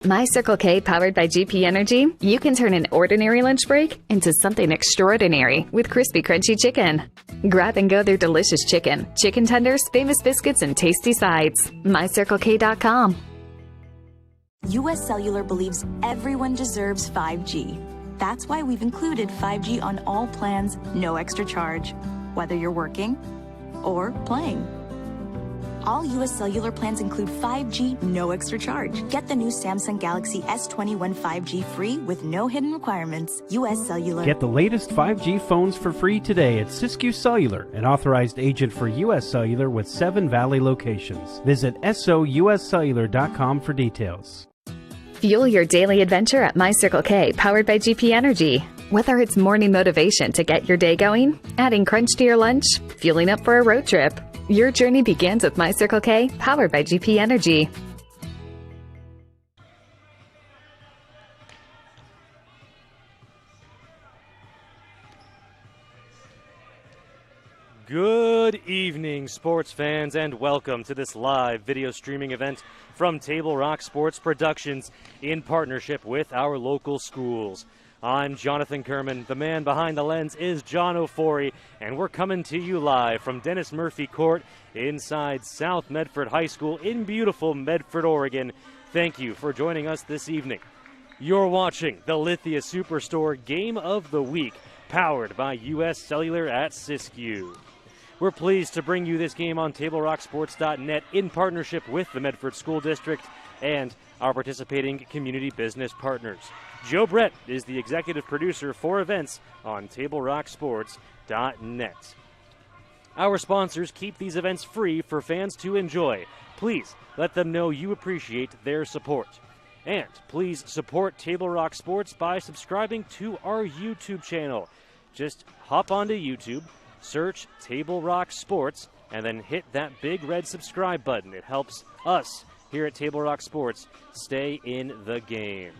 My Circle K powered by GP Energy, you can turn an ordinary lunch break into something extraordinary with crispy, crunchy chicken. Grab and go their delicious chicken, chicken tenders, famous biscuits, and tasty sides. MyCircleK.com. US Cellular believes everyone deserves 5G. That's why we've included 5G on all plans, no extra charge, whether you're working or playing. All US Cellular plans include 5G, no extra charge. Get the new Samsung Galaxy S21 5G free with no hidden requirements. US Cellular. Get the latest 5G phones for free today at Siskiyou Cellular, an authorized agent for US Cellular with 7 Valley locations. Visit souscellular.com for details. Fuel your daily adventure at My Circle K, powered by GP Energy. Whether it's morning motivation to get your day going, adding crunch to your lunch, fueling up for a road trip, your journey begins with My Circle K, powered by GP Energy. Good evening, sports fans, and welcome to this live video streaming event from Table Rock Sports Productions in partnership with our local schools. I'm Jonathan Kerman. The man behind the lens is John Ofori, and we're coming to you live from Dennis Murphy Court inside South Medford High School in beautiful Medford, Oregon. Thank you for joining us this evening. You're watching the Lithia Superstore Game of the Week, powered by US Cellular at Siskiyou. We're pleased to bring you this game on TableRockSports.net in partnership with the Medford School District and our participating community business partners. Joe Brett is the executive producer for events on TableRockSports.net. Our sponsors keep these events free for fans to enjoy. Please let them know you appreciate their support. And please support Table Rock Sports by subscribing to our YouTube channel. Just hop onto YouTube, search Table Rock Sports, and then hit that big red subscribe button. It helps us here at Table Rock Sports stay in the game.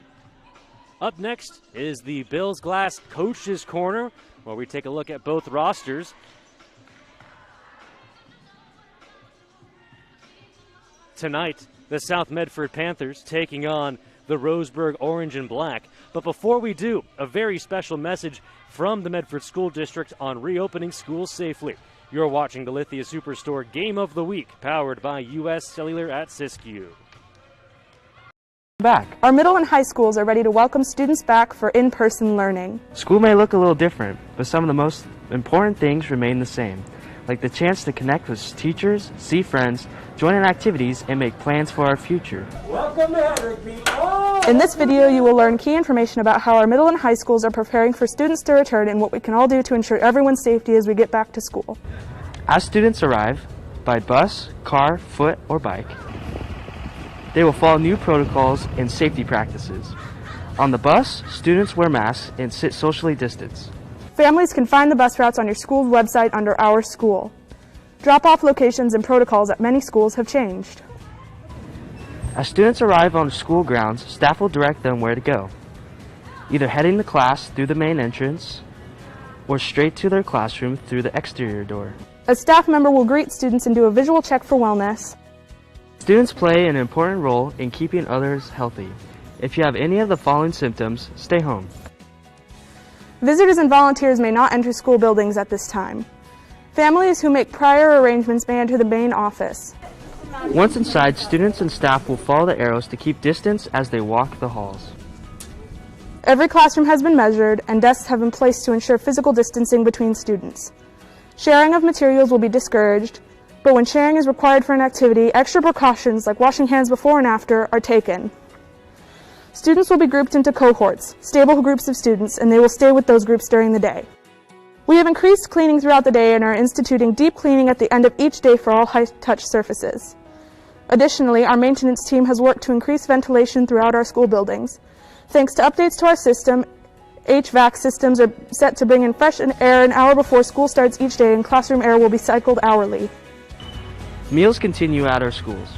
Up next is the Bills Glass Coaches Corner, where we take a look at both rosters. Tonight, the South Medford Panthers taking on the Roseburg Orange and Black. But before we do, a very special message from the Medford School District on reopening schools safely. You're watching the Lithia Superstore Game of the Week, powered by US Cellular at Siskiyou. Back. Our middle and high schools are ready to welcome students back for in-person learning. School may look a little different, but some of the most important things remain the same, like the chance to connect with teachers, see friends, join in activities, and make plans for our future. Welcome to Hedrick, people! In this video, you will learn key information about how our middle and high schools are preparing for students to return and what we can all do to ensure everyone's safety as we get back to school. As students arrive, by bus, car, foot, or bike, they will follow new protocols and safety practices. On the bus, students wear masks and sit socially distanced. Families can find the bus routes on your school's website under Our School. Drop-off locations and protocols at many schools have changed. As students arrive on school grounds, staff will direct them where to go, either heading to class through the main entrance or straight to their classroom through the exterior door. A staff member will greet students and do a visual check for wellness. Students play an important role in keeping others healthy. If you have any of the following symptoms, stay home. Visitors and volunteers may not enter school buildings at this time. Families who make prior arrangements may enter the main office. Once inside, students and staff will follow the arrows to keep distance as they walk the halls. Every classroom has been measured and desks have been placed to ensure physical distancing between students. Sharing of materials will be discouraged, but when sharing is required for an activity, extra precautions like washing hands before and after are taken. Students will be grouped into cohorts, stable groups of students, and they will stay with those groups during the day. We have increased cleaning throughout the day and are instituting deep cleaning at the end of each day for all high-touch surfaces. Additionally, our maintenance team has worked to increase ventilation throughout our school buildings. Thanks to updates to our system, HVAC systems are set to bring in fresh air an hour before school starts each day, and classroom air will be cycled hourly. Meals continue at our schools.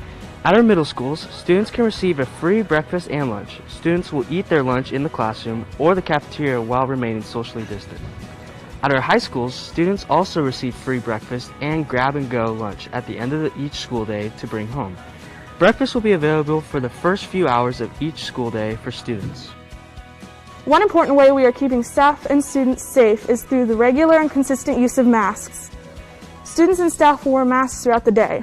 At our middle schools, students can receive a free breakfast and lunch. Students will eat their lunch in the classroom or the cafeteria while remaining socially distant. At our high schools, students also receive free breakfast and grab-and-go lunch at the end of each school day to bring home. Breakfast will be available for the first few hours of each school day for students. One important way we are keeping staff and students safe is through the regular and consistent use of masks. Students and staff will wear masks throughout the day.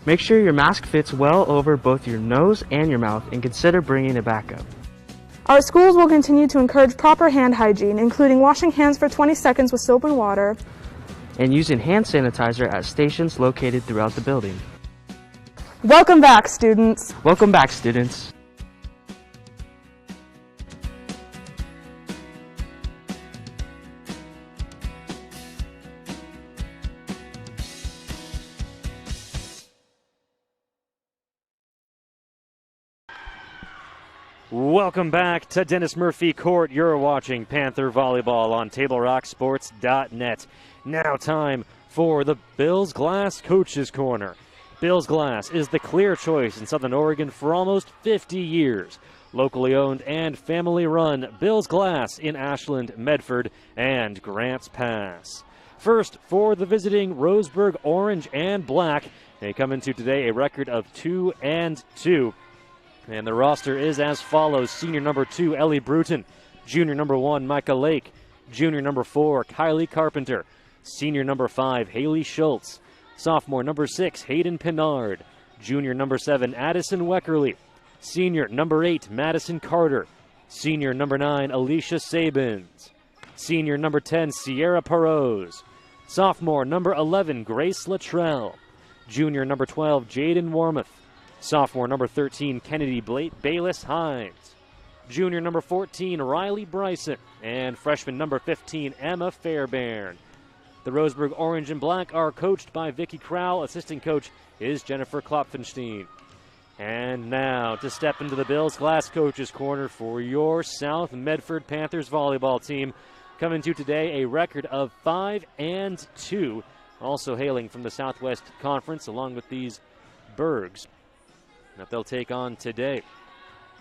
Make sure your mask fits well over both your nose and your mouth, and consider bringing a backup. Our schools will continue to encourage proper hand hygiene, including washing hands for 20 seconds with soap and water, and using hand sanitizer at stations located throughout the building. Welcome back, students. Welcome back, students. Welcome back to Dennis Murphy Court. You're watching Panther Volleyball on TableRockSports.net. Now time for the Bills Glass Coaches Corner. Bills Glass is the clear choice in Southern Oregon for almost 50 years. Locally owned and family run, Bills Glass in Ashland, Medford, and Grants Pass. First, for the visiting Roseburg Orange and Black, they come into today a record of 2-2. And the roster is as follows. Senior number 2, Ellie Bruton. Junior number 1, Micah Lake. Junior number 4, Kylie Carpenter. Senior number 5, Haley Schultz. Sophomore number 6, Hayden Pinard. Junior number 7, Addison Weckerly. Senior number 8, Madison Carter. Senior number 9, Alicia Sabins. Senior number 10, Sierra Perose. Sophomore number 11, Grace Luttrell. Junior number 12, Jaden Warmoth. Sophomore number 13, Kennedy Bayless Hines. Junior number 14, Riley Bryson. And freshman number 15, Emma Fairbairn. The Roseburg Orange and Black are coached by Vicki Crowell. Assistant coach is Jennifer Klopfenstein. And now to step into the Bills Glass Coaches Corner for your South Medford Panthers volleyball team. Coming to today a record of 5-2. Also hailing from the Southwest Conference along with these Bergs that they'll take on today.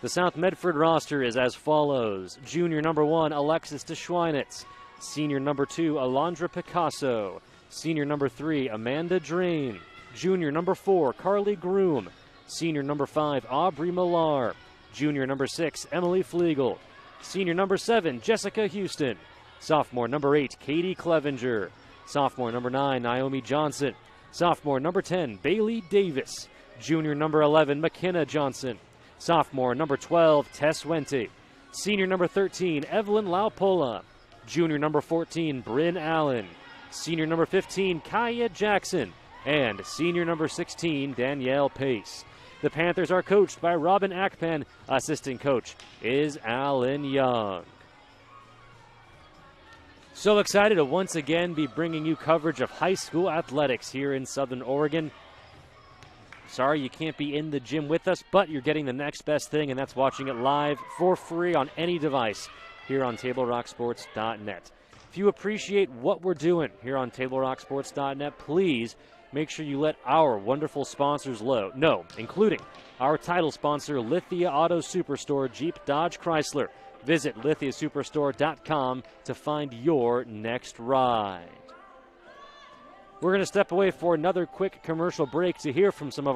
The South Medford roster is as follows. Junior number 1, Alexis DeSchweinitz. Senior number 2, Alondra Picasso. Senior number 3, Amanda Drain. Junior number 4, Carly Groom. Senior number 5, Aubrey Millar. Junior number 6, Emily Flegel. Senior number 7, Jessica Houston. Sophomore number 8, Katie Clevenger. Sophomore number 9, Naomi Johnson. Sophomore number 10, Bailey Davis. Junior number 11, McKenna Johnson. Sophomore number 12, Tess Wente. Senior number 13, Evelyn Laupola. Junior number 14, Bryn Allen. Senior number 15, Kaya Jackson. And senior number 16, Danielle Pace. The Panthers are coached by Robin Akpan. Assistant coach is Alan Young. So excited to once again be bringing you coverage of high school athletics here in Southern Oregon. Sorry you can't be in the gym with us, but you're getting the next best thing, and that's watching it live for free on any device here on TableRockSports.net. If you appreciate what we're doing here on TableRockSports.net, please make sure you let our wonderful sponsors know, including our title sponsor, Lithia Auto Superstore, Jeep, Dodge, Chrysler. Visit lithiasuperstore.com to find your next ride. We're going to step away for another quick commercial break to hear from some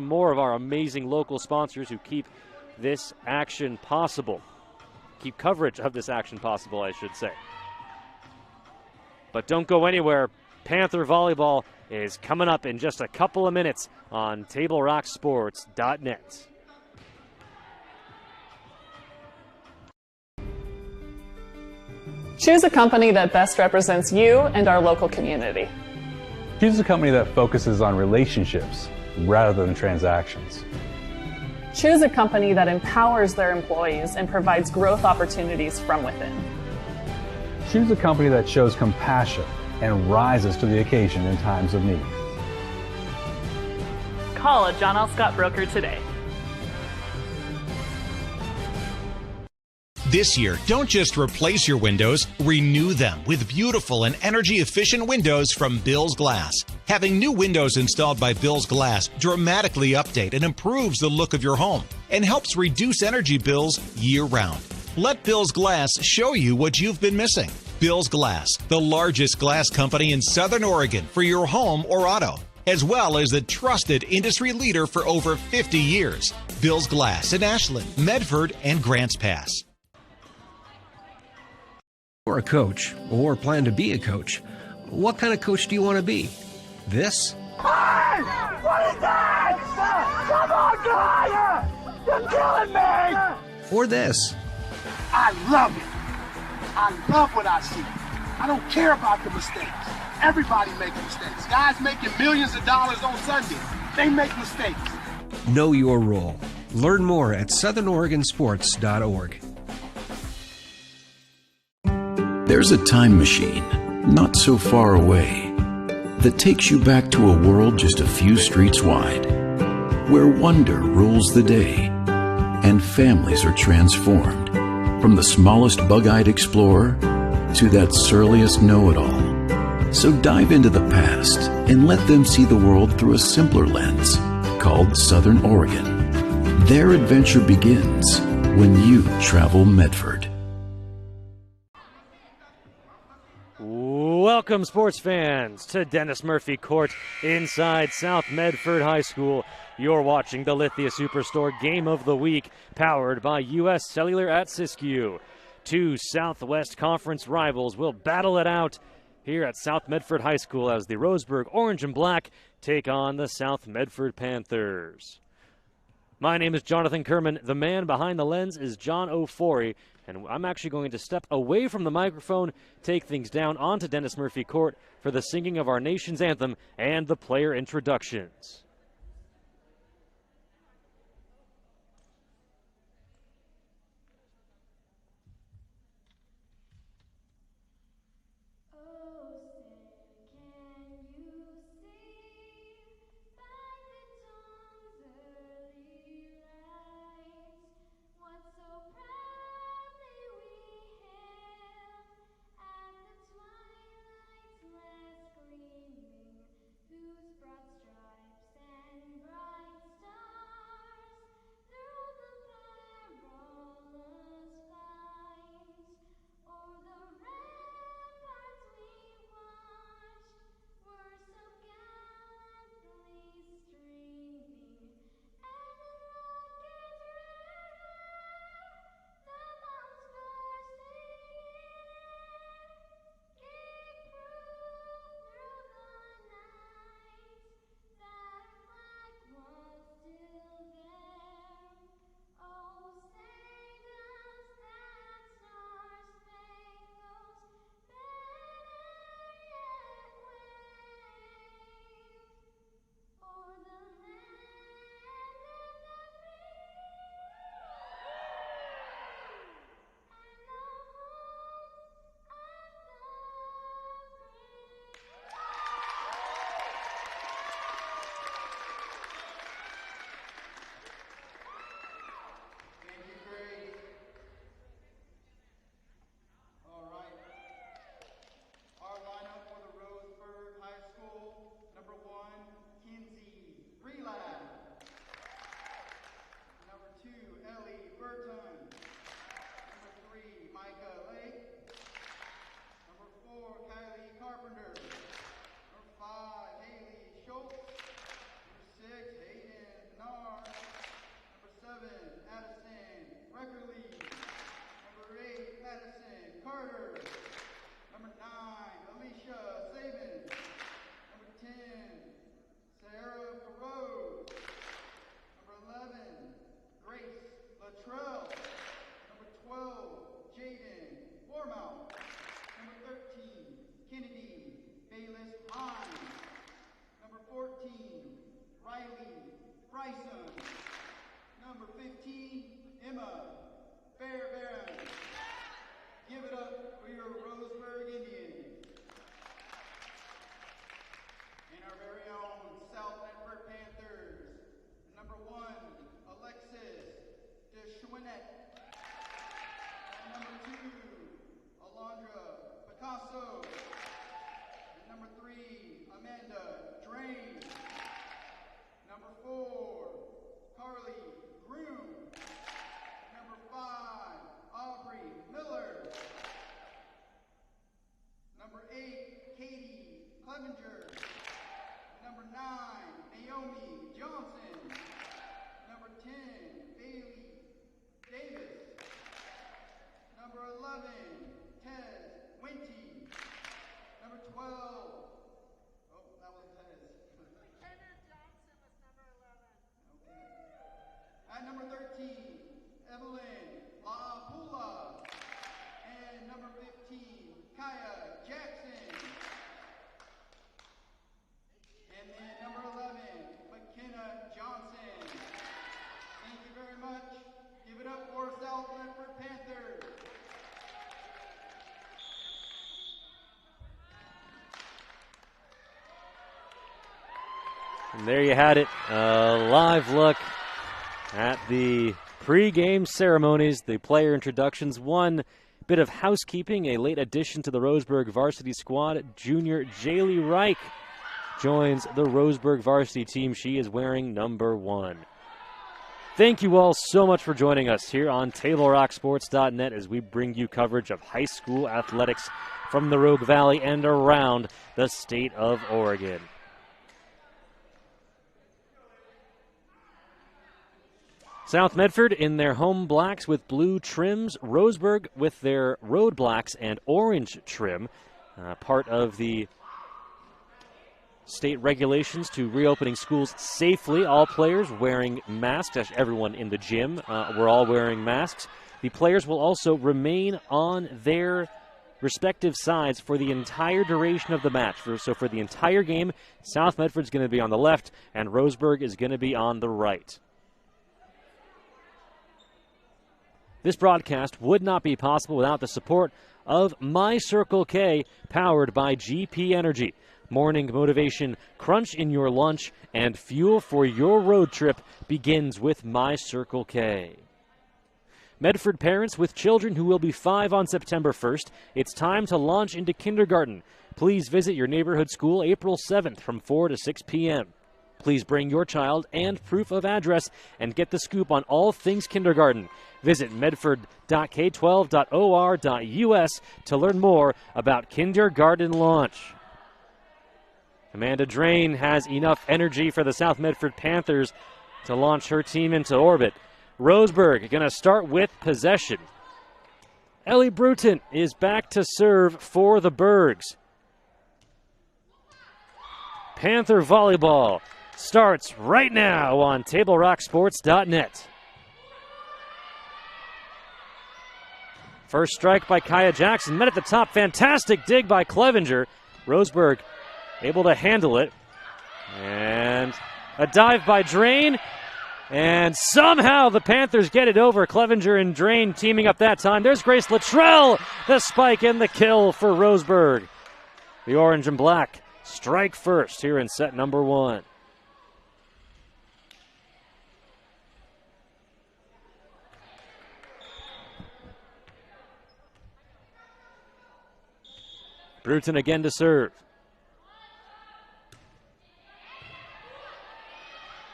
more of our amazing local sponsors who keep this action possible. Keep coverage of this action possible, I should say. But don't go anywhere. Panther Volleyball is coming up in just a couple of minutes on TableRockSports.net. Choose a company that best represents you and our local community. Choose a company that focuses on relationships rather than transactions. Choose a company that empowers their employees and provides growth opportunities from within. Choose a company that shows compassion and rises to the occasion in times of need. Call a John L. Scott broker today. This year, don't just replace your windows, renew them with beautiful and energy-efficient windows from Bills Glass. Having new windows installed by Bills Glass dramatically update and improves the look of your home and helps reduce energy bills year-round. Let Bills Glass show you what you've been missing. Bills Glass, the largest glass company in Southern Oregon for your home or auto. as well as the trusted industry leader for over 50 years. Bill's Glass in Ashland, Medford, and Grants Pass. You're a coach or plan to be a coach. What kind of coach do you want to be? This? Hey! What is that? Come on, guy! You're killing me! Or this? I love it. I love what I see. I don't care about the mistakes. Everybody makes mistakes. Guys making millions of dollars on Sunday, they make mistakes. Know your role. Learn more at southernoregonsports.org. There's a time machine, not so far away, that takes you back to a world just a few streets wide, where wonder rules the day, and families are transformed, from the smallest bug-eyed explorer to that surliest know-it-all. So dive into the past and let them see the world through a simpler lens, called Southern Oregon. Their adventure begins when you travel Medford. Welcome, sports fans, to Dennis Murphy Court inside South Medford High School. You're watching the Lithia Superstore Game of the Week, powered by U.S. Cellular at Siskiyou. Two Southwest Conference rivals will battle it out here at South Medford High School as the Roseburg Orange and Black take on the South Medford Panthers. My name is Jonathan Kerman. The man behind the lens is John O'Forey, and I'm actually going to step away from the microphone, take things down onto Dennis Murphy Court for the singing of our nation's anthem and the player introductions. Number 9, 20, Johnson. Number 10, Bailey Davis. Number 11, Tez Winty. Number 12, oh, that was Tez. Kenneth Johnson was number 11. Okay. At number 13, Evelyn LaPula. And number 15, Kaya Jackson. And then number 11, McKenna Johnson. Thank you very much. Give it up for South Medford Panthers. And there you had it, a live look at the pre-game ceremonies, the player introductions. One bit of housekeeping, a late addition to the Roseburg varsity squad. Junior Jaylee Reich joins the Roseburg varsity team. She is wearing number 1. Thank you all so much for joining us here on TableRockSports.net as we bring you coverage of high school athletics from the Rogue Valley and around the state of Oregon. South Medford in their home blacks with blue trims. Roseburg with their road blacks and orange trim. Part of the state regulations to reopening schools safely. All players wearing masks. Actually, everyone in the gym, we're all wearing masks. The players will also remain on their respective sides for the entire duration of the match. So for the entire game, South Medford's going to be on the left and Roseburg is going to be on the right. This broadcast would not be possible without the support of My Circle K, powered by GP Energy. Morning motivation, crunch in your lunch, and fuel for your road trip begins with My Circle K. Medford parents with children who will be 5 on September 1st, it's time to launch into kindergarten. Please visit your neighborhood school April 7th from 4 to 6 p.m. Please bring your child and proof of address and get the scoop on all things kindergarten. Visit medford.k12.or.us to learn more about kindergarten launch. Amanda Drain has enough energy for the South Medford Panthers to launch her team into orbit. Roseburg going to start with possession. Ellie Bruton is back to serve for the Bergs. Panther volleyball starts right now on TableRockSports.net. First strike by Kaya Jackson, met at the top. Fantastic dig by Clevenger. Roseburg able to handle it. And a dive by Drain. And somehow the Panthers get it over. Clevenger and Drain teaming up that time. There's Grace Luttrell, the spike and the kill for Roseburg. The orange and black strike first here in set number 1. Bruton again to serve.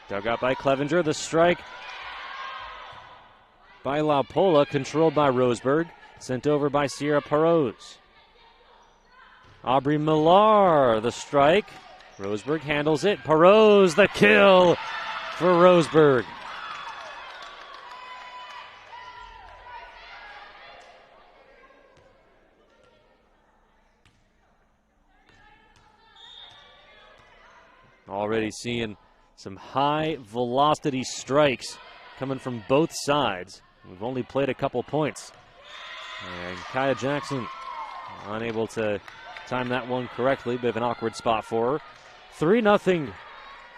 Dug out by Clevenger. The strike by La Pola, controlled by Roseburg. Sent over by Sierra Perose. Aubrey Millar, the strike. Roseburg handles it. Perose, the kill for Roseburg. Already seeing some high velocity strikes coming from both sides. We've only played a couple points. And Kaya Jackson unable to time that one correctly. Bit of an awkward spot for her. 3-0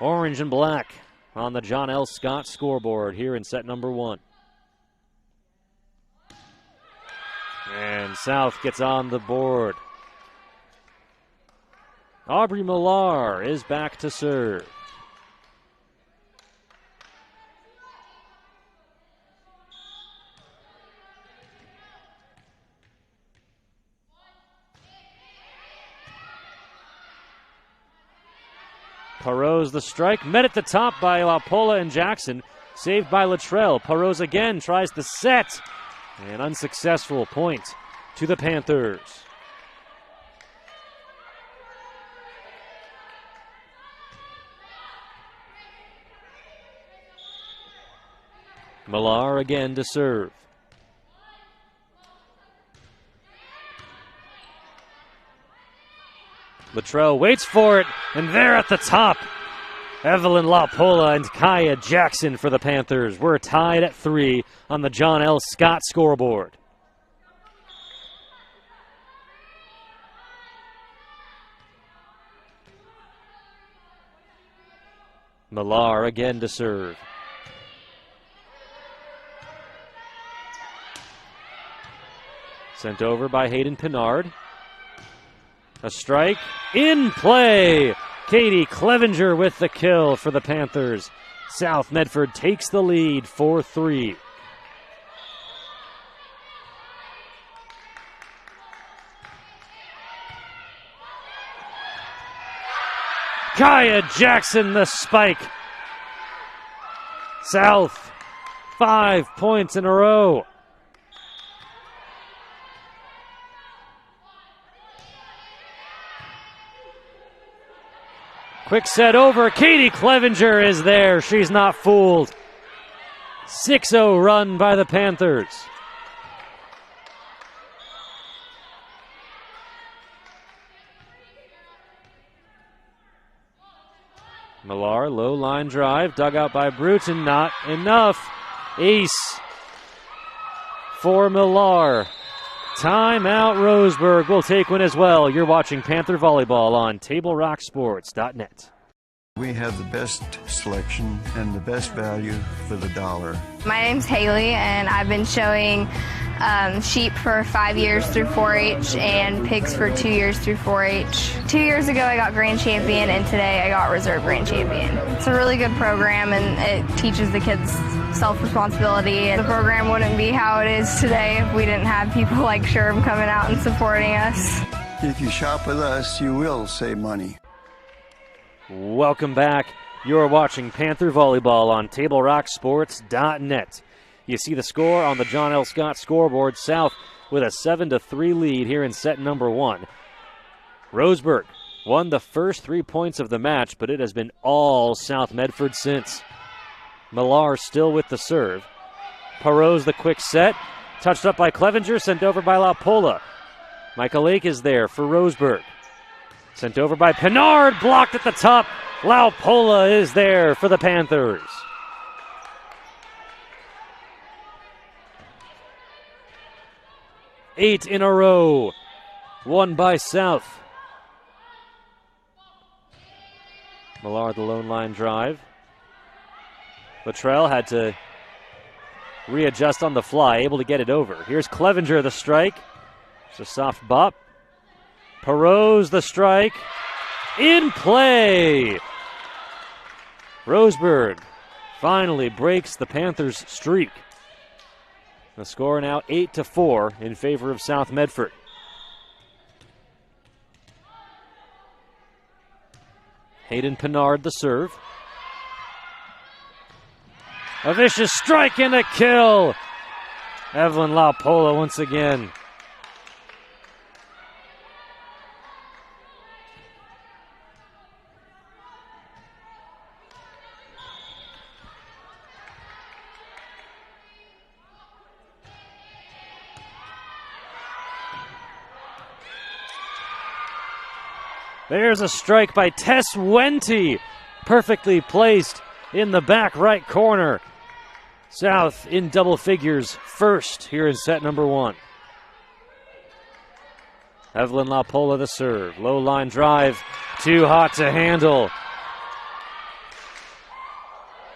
orange and black on the John L. Scott scoreboard here in set number 1. And South gets on the board. Aubrey Millar is back to serve. Perose the strike, met at the top by La Pola and Jackson, saved by Luttrell. Perose again tries the set, and unsuccessful point to the Panthers. Millar again to serve. Luttrell waits for it, and there at the top, Evelyn LaPola and Kaya Jackson for the Panthers. We're tied at 3 on the John L. Scott scoreboard. Millar again to serve. Sent over by Hayden Pinard. A strike in play. Katie Clevenger with the kill for the Panthers. South Medford takes the lead 4-3. Kaya Jackson the spike. South 5 points in a row. Quick set over. Katie Clevenger is there. She's not fooled. 6-0 run by the Panthers. Millar, low line drive, dug out by Bruton, not enough. Ace for Millar. Timeout, Roseburg will take one as well. You're watching Panther Volleyball on TableRockSports.net. We have the best selection and the best value for the dollar. My name's Haley, and I've been showing sheep for 5 years through 4-H and pigs for 2 years through 4-H. 2 years ago I got grand champion, and today I got reserve grand champion. It's a really good program, and it teaches the kids self-responsibility. And the program wouldn't be how it is today if we didn't have people like Sherm coming out and supporting us. If you shop with us, you will save money. Welcome back. You're watching Panther Volleyball on TableRockSports.net. You see the score on the John L. Scott scoreboard. South with a 7-3 lead here in set number 1. Roseburg won the first 3 points of the match, but it has been all South Medford since. Millar still with the serve. Perot's the quick set. Touched up by Clevenger, sent over by LaPola. Michael Lake is there for Roseburg. Sent over by Pinard, blocked at the top. LaPola is there for the Panthers. Eight in a row, won by South. Millar the lone line drive. Luttrell had to readjust on the fly, able to get it over. Here's Clevenger the strike. It's a soft bop. Perot's the strike. In play. Roseburg finally breaks the Panthers' streak. The score now 8-4 in favor of South Medford. Hayden Pinard the serve. A vicious strike and a kill. Evelyn LaPola once again. There's a strike by Tess Wente, perfectly placed in the back right corner. South in double figures first here in set number 1. Evelyn LaPola the serve. Low line drive, too hot to handle.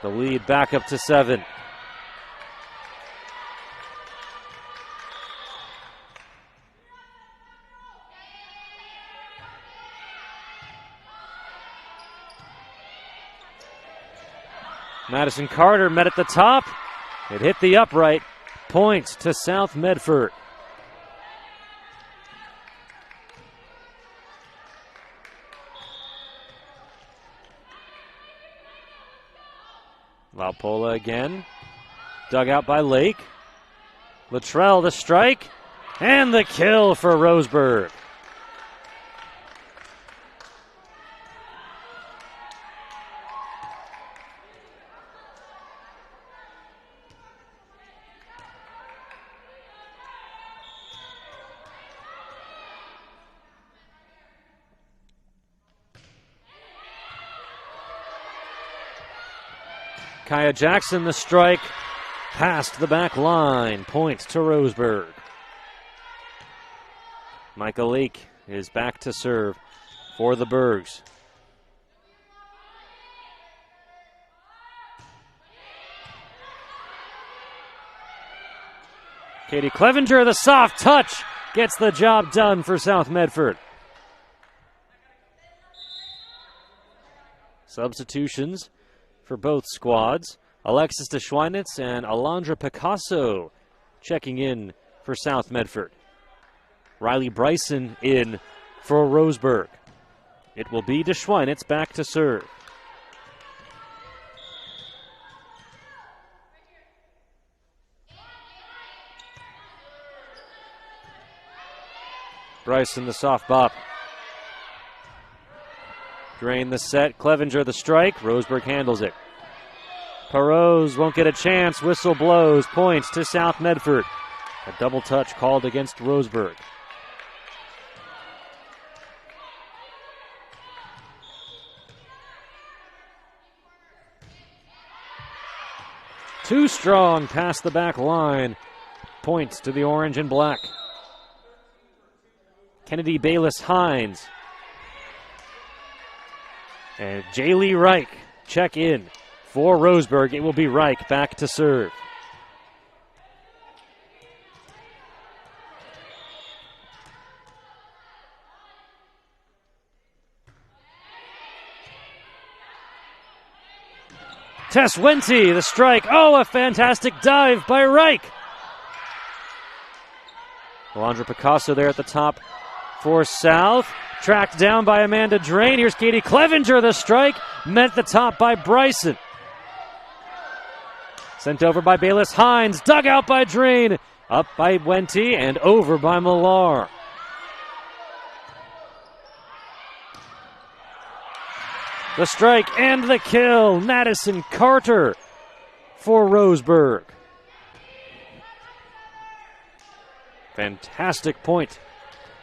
The lead back up to 7. Madison Carter met at the top. It hit the upright. Points to South Medford. LaPola again. Dug out by Lake. Luttrell the strike. And the kill for Roseburg. Kaya Jackson, the strike, past the back line. Point to Roseburg. Micah Lake is back to serve for the Bergs. Katie Clevenger, the soft touch, gets the job done for South Medford. Substitutions for both squads. Alexis de Schweinitz and Alondra Picasso checking in for South Medford. Riley Bryson in for Roseburg. It will be de Schweinitz back to serve. Bryson, the soft bop. Drain the set. Clevenger, the strike. Roseburg handles it. Perose won't get a chance. Whistle blows. Points to South Medford. A double touch called against Roseburg. Too strong past the back line. Points to the orange and black. Kennedy Bayless Hines. And Jaylee Reich check in for Roseburg. It will be Reich back to serve. Tess Wente, the strike. Oh, a fantastic dive by Reich. Alondra Picasso there at the top for South. Tracked down by Amanda Drain. Here's Katie Clevenger, the strike. Met the top by Bryson. Sent over by Bayless Hines. Dug out by Drain. Up by Wente and over by Millar. The strike and the kill. Madison Carter for Roseburg. Fantastic point.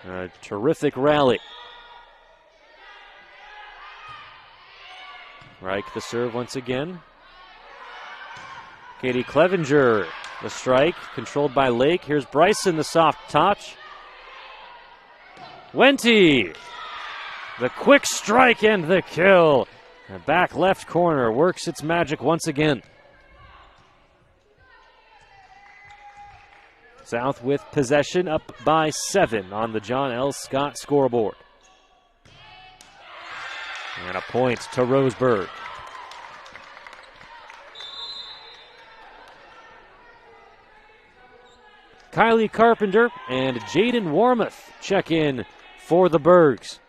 A terrific rally. Reich the serve once again. Katie Clevenger, the strike, controlled by Lake. Here's Bryson, the soft touch. Wente, the quick strike and the kill. The back left corner works its magic once again. South with possession, up by 7 on the John L. Scott scoreboard. And a point to Roseburg. Kylie Carpenter and Jaden Warmoth check in for the Bergs.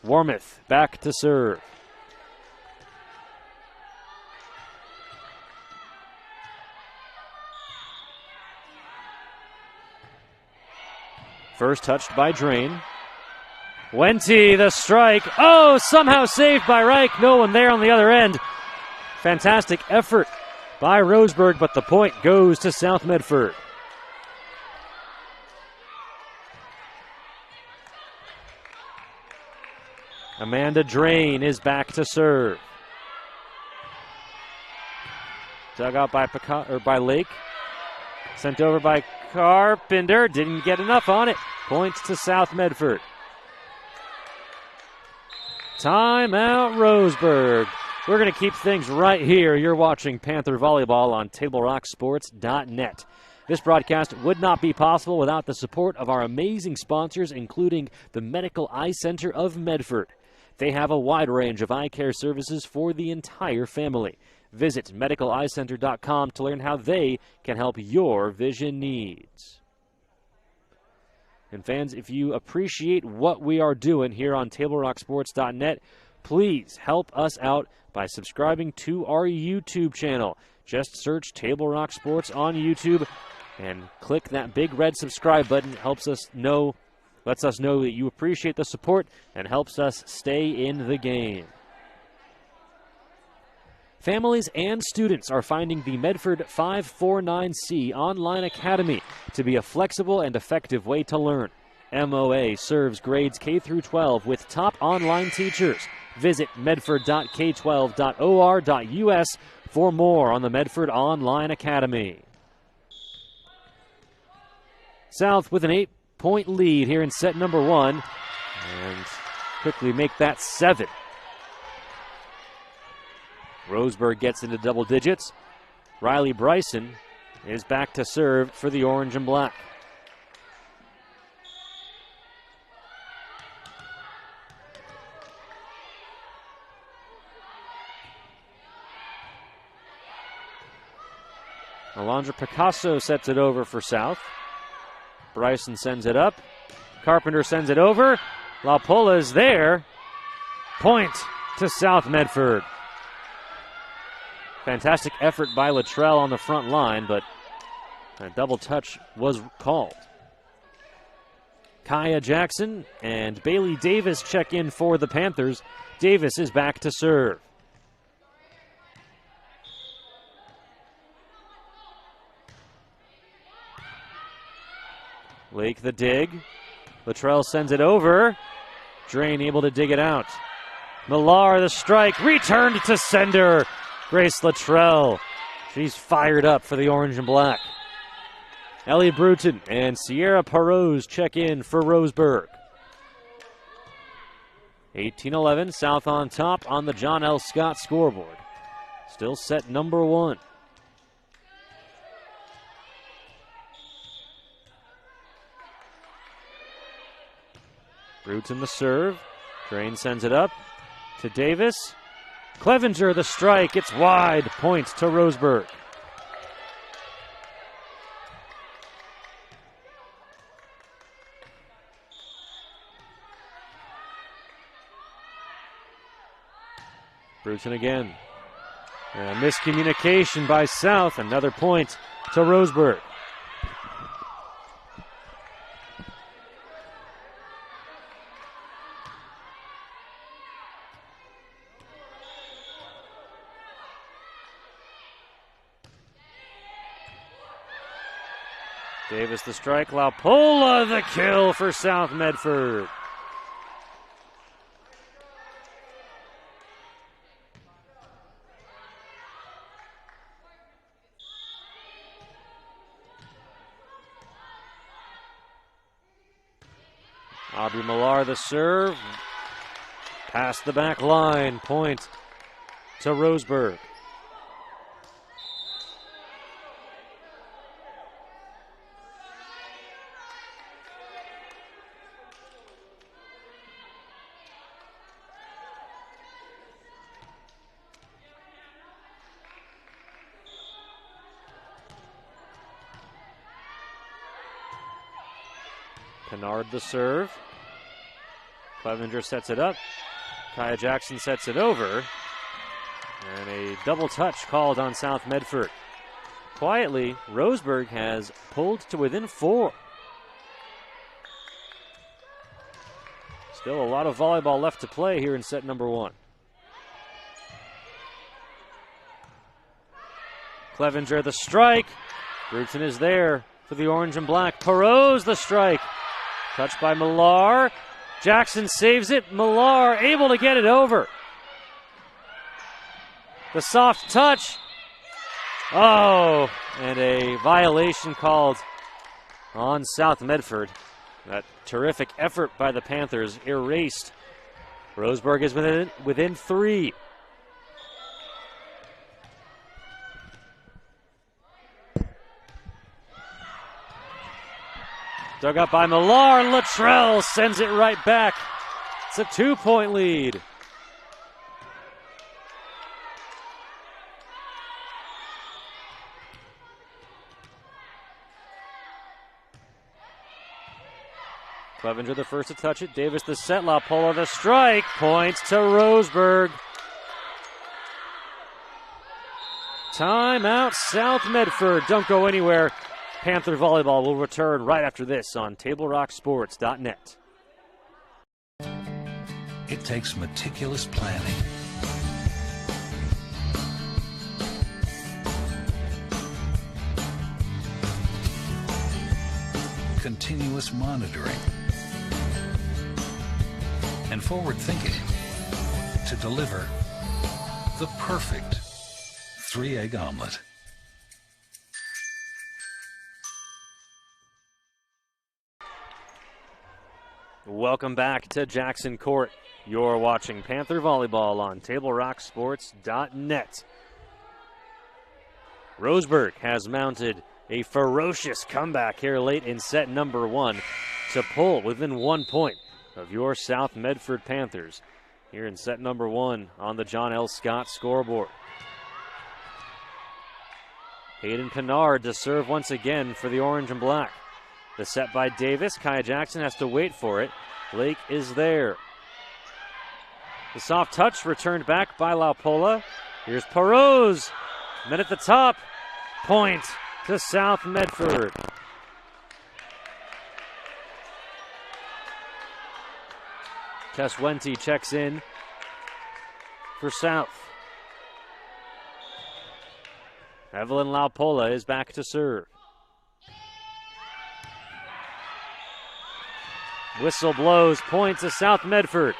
Warmoth back to serve. First touched by Drain. Wente, the strike. Oh, somehow saved by Reich. No one there on the other end. Fantastic effort by Roseburg, but the point goes to South Medford. Amanda Drain is back to serve. Dug out by Lake. Sent over by Carpenter. Didn't get enough on it. Points to South Medford. Timeout Roseburg. We're going to keep things right here. You're watching Panther Volleyball on TableRockSports.net. This broadcast would not be possible without the support of our amazing sponsors, including the Medical Eye Center of Medford. They have a wide range of eye care services for the entire family. Visit medicaleyecenter.com to learn how they can help your vision needs. And fans, if you appreciate what we are doing here on TableRockSports.net, please help us out by subscribing to our YouTube channel. Just search Table Rock Sports on YouTube and click that big red subscribe button. It helps us know, lets us know that you appreciate the support and helps us stay in the game. Families and students are finding the Medford 549C Online Academy to be a flexible and effective way to learn. MOA serves grades K through 12 with top online teachers. Visit medford.k12.or.us for more on the Medford Online Academy. South with an 8-point lead here in set number 1, and quickly make that 7. Roseburg gets into double digits. Riley Bryson is back to serve for the orange and black. Alondra Picasso sets it over for South. Bryson sends it up. Carpenter sends it over. La Pola is there. Point to South Medford. Fantastic effort by Luttrell on the front line, but a double touch was called. Kaya Jackson and Bailey Davis check in for the Panthers. Davis is back to serve. Lake the dig. Luttrell sends it over. Drain able to dig it out. Millar the strike. Returned to sender. Grace Luttrell. She's fired up for the orange and black. Ellie Bruton and Sierra Perose check in for Roseburg. 18-11, South on top on the John L. Scott scoreboard. Still set number 1. Bruton the serve. Drain sends it up to Davis. Clevenger the strike. It's wide. Point to Roseburg. Bruton again. And a miscommunication by South. Another point to Roseburg. Davis the strike. La Pola the kill for South Medford. Aubrey Millar the serve. Past the back line. Point to Roseburg. Kennard the serve. Clevenger sets it up. Kaya Jackson sets it over. And a double touch called on South Medford. Quietly, Roseburg has pulled to within 4. Still a lot of volleyball left to play here in set number 1. Clevenger the strike. Bruton is there for the orange and black. Perose the strike. Touched by Millar. Jackson saves it. Millar able to get it over. The soft touch. Oh, and a violation called on South Medford. That terrific effort by the Panthers erased. Roseburg is within 3. Dug up by Millar. Luttrell sends it right back. It's a 2-point lead. Clevenger the first to touch it. Davis the set. La Pola the strike. Points to Roseburg. Timeout South Medford. Don't go anywhere. Panther Volleyball will return right after this on TableRockSports.net. It takes meticulous planning, continuous monitoring, and forward thinking to deliver the perfect 3-egg omelet. Welcome back to Jackson Court. You're watching Panther Volleyball on TableRockSports.net. Roseburg has mounted a ferocious comeback here late in set number 1 to pull within 1 point of your South Medford Panthers here in set number 1 on the John L. Scott scoreboard. Hayden Kennard to serve once again for the orange and black. The set by Davis. Kaya Jackson has to wait for it. Lake is there. The soft touch returned back by Laupola. Here's Perose. Men at the top. Point to South Medford. Teswenti checks in for South. Evelyn Laupola is back to serve. Whistle blows, point to South Medford.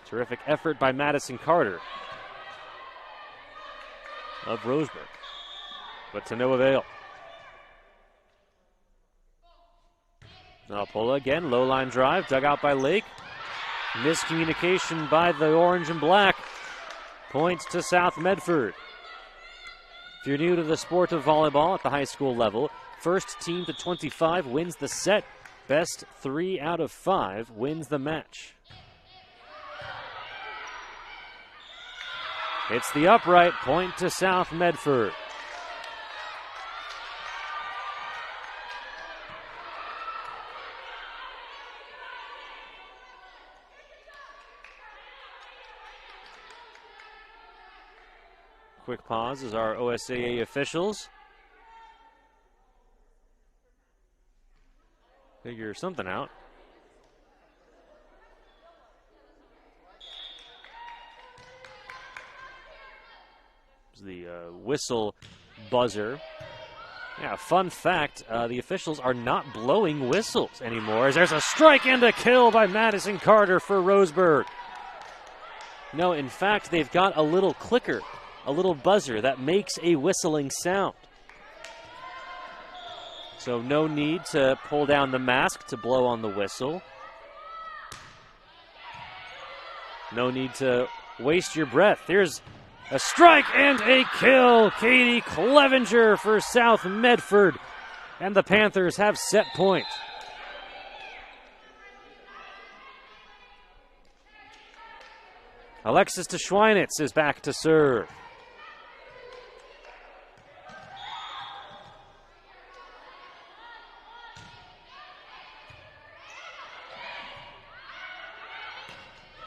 Terrific effort by Madison Carter of Roseburg, but to no avail. Laupola again, low line drive, dug out by Lake. Miscommunication by the orange and black. Points to South Medford. If you're new to the sport of volleyball at the high school level, first team to 25 wins the set. Best 3 out of 5 wins the match. It's the upright, point to South Medford. Quick pause as our OSAA officials figure something out. It's the whistle buzzer. Yeah, fun fact, the officials are not blowing whistles anymore as there's a strike and a kill by Madison Carter for Roseburg. No, in fact, they've got a little clicker, a little buzzer that makes a whistling sound. So no need to pull down the mask to blow on the whistle. No need to waste your breath. Here's a strike and a kill. Katie Clevenger for South Medford. And the Panthers have set point. Alexis Schweinitz is back to serve.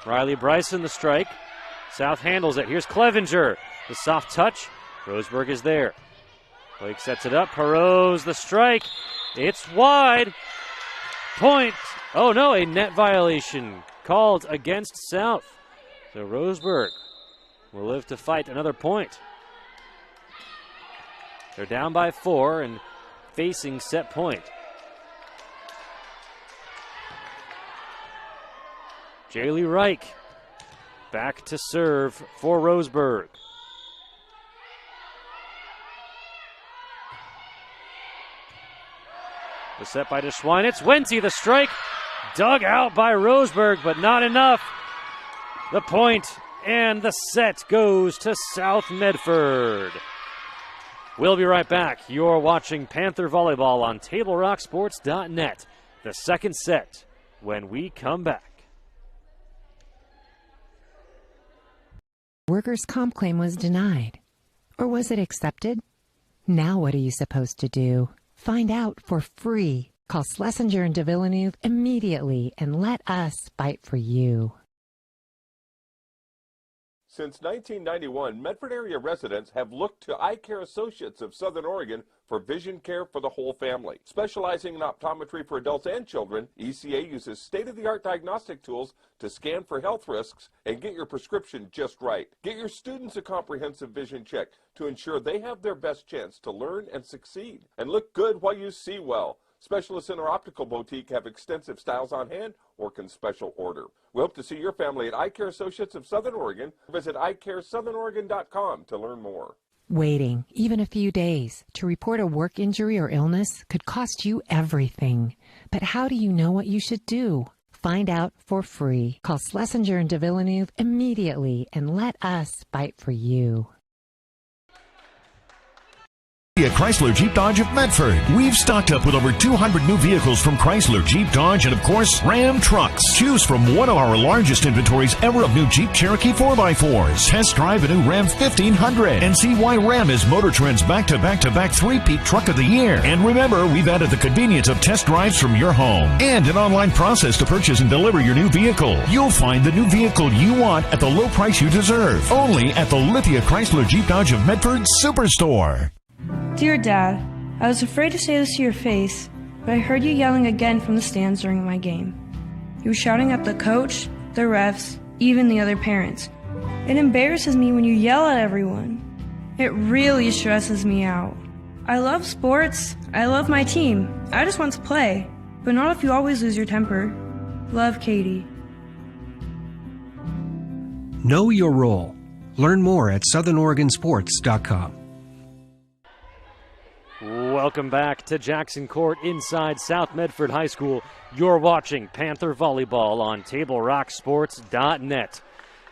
Riley Bryson the strike. South handles it. Here's Clevenger. The soft touch. Roseburg is there. Blake sets it up. Perose the strike. It's wide. Point. Oh no, a net violation called against South. So Roseburg will live to fight another point. They're down by 4 and facing set point. Jaylee Reich back to serve for Roseburg. The set by DeSchweinitz. Wente the strike. Dug out by Roseburg, but not enough. The point and the set goes to South Medford. We'll be right back. You're watching Panther Volleyball on TableRockSports.net. The second set when we come back. Workers' comp claim was denied. Or was it accepted? Now what are you supposed to do? Find out for free. Call Schlesinger and de Villeneuve immediately and let us fight for you. Since 1991, Medford area residents have looked to Eye Care Associates of Southern Oregon for vision care for the whole family. Specializing in optometry for adults and children, ECA uses state-of-the-art diagnostic tools to scan for health risks and get your prescription just right. Get your students a comprehensive vision check to ensure they have their best chance to learn and succeed. And look good while you see well. Specialists in our optical boutique have extensive styles on hand or can special order. We hope to see your family at Eye Care Associates of Southern Oregon. Visit eyecaresouthern.oregon.com to learn more. Waiting, even a few days, to report a work injury or illness could cost you everything. But how do you know what you should do? Find out for free. Call Schlesinger and de Villeneuve immediately and let us fight for you. Chrysler Jeep Dodge of Medford. We've stocked up with over 200 new vehicles from Chrysler, Jeep, Dodge, and of course, Ram trucks. Choose from one of our largest inventories ever of new Jeep Cherokee 4x4s. Test drive a new Ram 1500 and see why Ram is Motor Trend's back-to-back-to-back three-peat truck of the year. And remember, we've added the convenience of test drives from your home and an online process to purchase and deliver your new vehicle. You'll find the new vehicle you want at the low price you deserve. Only at the Lithia Chrysler Jeep Dodge of Medford Superstore. Dear Dad, I was afraid to say this to your face, but I heard you yelling again from the stands during my game. You were shouting at the coach, the refs, even the other parents. It embarrasses me when you yell at everyone. It really stresses me out. I love sports, I love my team, I just want to play, but not if you always lose your temper. Love, Katie. Know your role. Learn more at southernoregonsports.com. Welcome back to Jackson Court inside South Medford High School. You're watching Panther Volleyball on TableRockSports.net.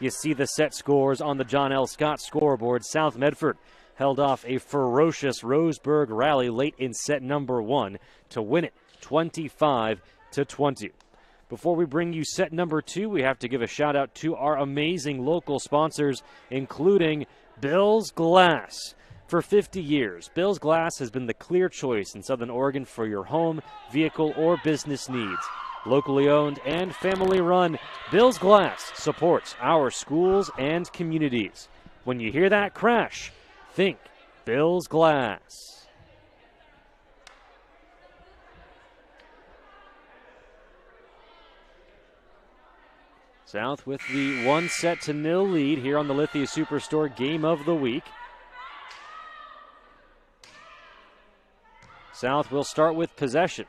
You see the set scores on the John L. Scott scoreboard. South Medford held off a ferocious Roseburg rally late in set number 1 to win it 25-20. Before we bring you set number 2, we have to give a shout out to our amazing local sponsors, including Bill's Glass. For 50 years, Bill's Glass has been the clear choice in Southern Oregon for your home, vehicle, or business needs. Locally owned and family run, Bill's Glass supports our schools and communities. When you hear that crash, think Bill's Glass. South with the 1-0 lead here on the Lithia Superstore Game of the Week. South will start with possession.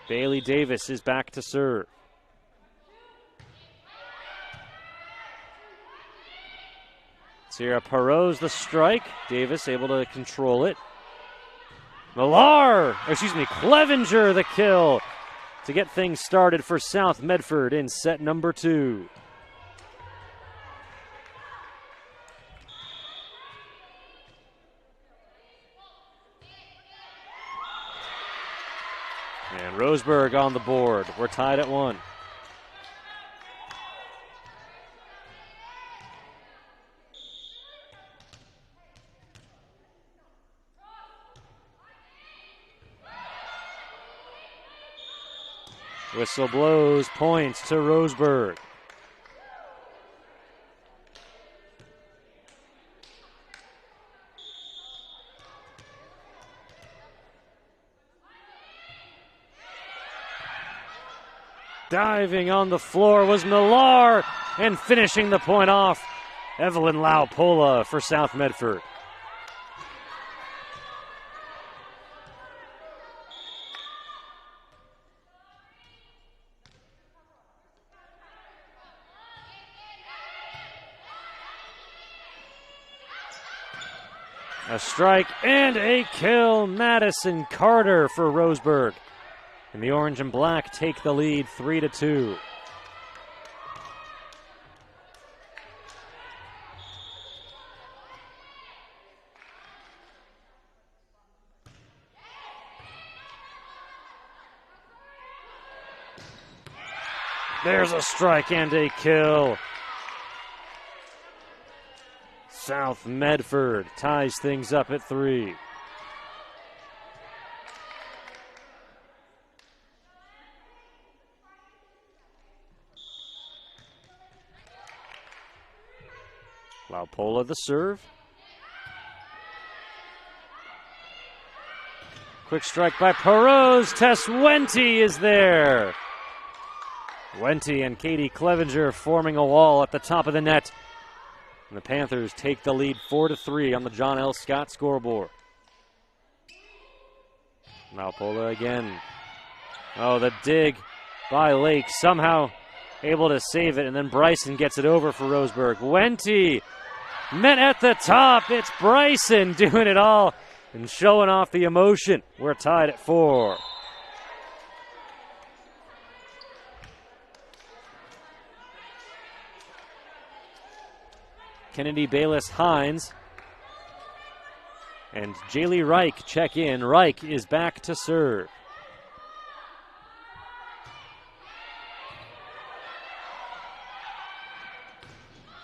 Bailey Davis is back to serve. Sierra Perot's the strike. Davis able to control it. Clevenger the kill to get things started for South Medford in set number 2. And Roseburg on the board. We're tied at 1. Whistle blows, points to Roseburg. Diving on the floor was Millar, and finishing the point off, Evelyn Laupola for South Medford. A strike and a kill, Madison Carter for Roseburg. And the orange and black take the lead 3-2. There's a strike and a kill. South Medford ties things up at 3. Laupola the serve. Quick strike by Perot. Tess Wente is there. Wente and Katie Clevenger forming a wall at the top of the net. And the Panthers take the lead 4-3 on the John L. Scott scoreboard. Malpola again. Oh, the dig by Lake, somehow able to save it, and then Bryson gets it over for Roseburg. Wente met at the top. It's Bryson doing it all and showing off the emotion. We're tied at 4. Kennedy, Bayless, Hines, and Jaylee Reich check in. Reich is back to serve.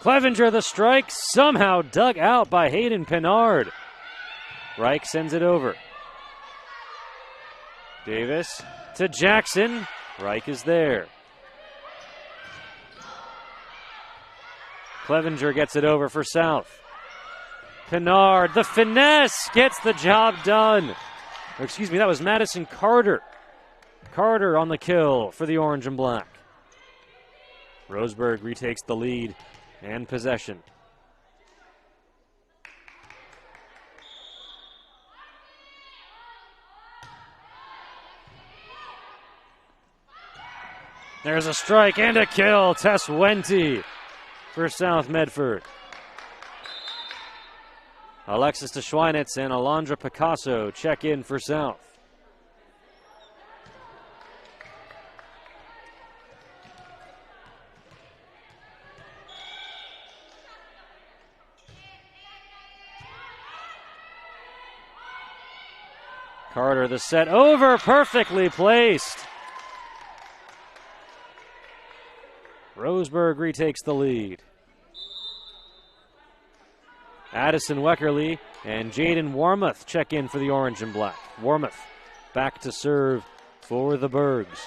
Clevenger, the strike, somehow dug out by Hayden Pinard. Reich sends it over. Davis to Jackson. Reich is there. Clevenger gets it over for South. Pinard, the finesse, gets the job done. Excuse me, that was Madison Carter. Carter on the kill for the orange and black. Roseburg retakes the lead and possession. There's a strike and a kill. Tess Wente for South Medford. Alexis de Schweinitz and Alondra Picasso check in for South. Carter, the set over, perfectly placed. Roseburg retakes the lead. Addison Weckerly and Jaden Warmoth check in for the orange and black. Warmoth back to serve for the Bergs.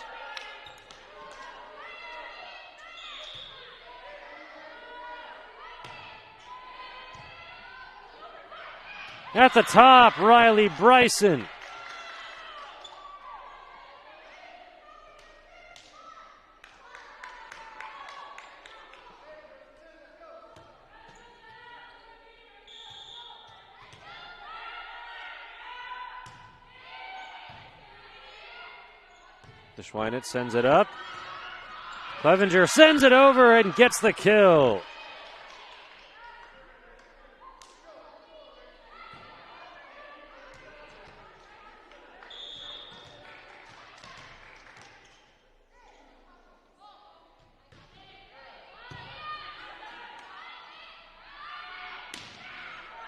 At the top, Riley Bryson. De Schweinitz sends it up. Clevenger sends it over and gets the kill.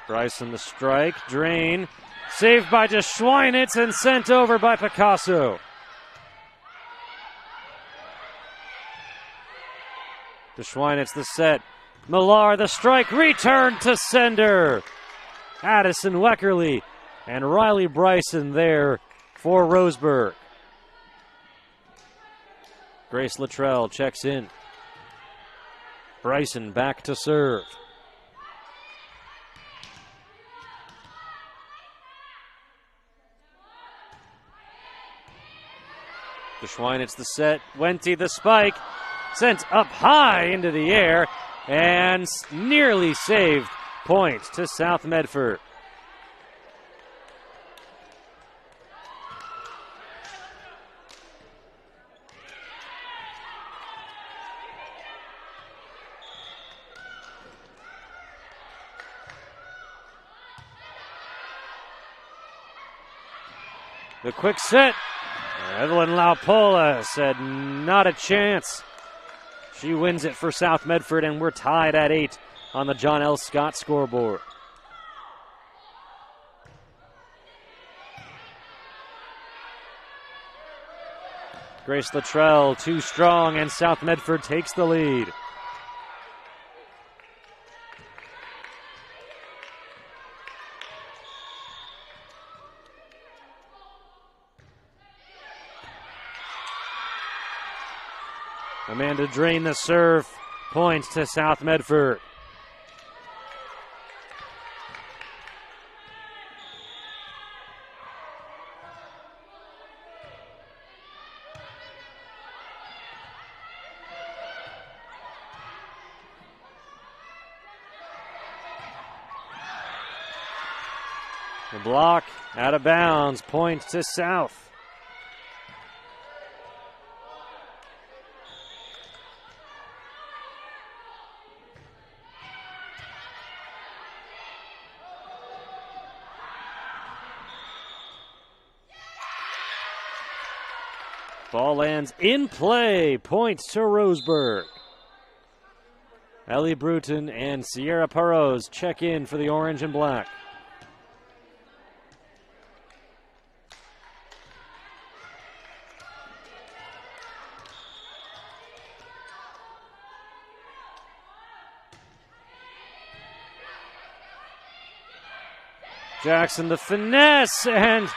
Bryson the strike, drain, saved by De Schweinitz and sent over by Picasso. De Schweinitz the set. Millar the strike, return to sender. Addison Weckerly and Riley Bryson there for Roseburg. Grace Luttrell checks in. Bryson back to serve. De Schweinitz the set. Wente the spike. Sent up high into the air and nearly saved points to South Medford. The quick set. Evelyn Laupola said not a chance. She wins it for South Medford, and we're tied at 8 on the John L. Scott scoreboard. Grace Luttrell too strong, and South Medford takes the lead. Amanda Drain the serve, points to South Medford. The block out of bounds, point to South. Ball lands in play, points to Roseburg. Ellie Bruton and Sierra Perros check in for the orange and black. Jackson, the finesse, and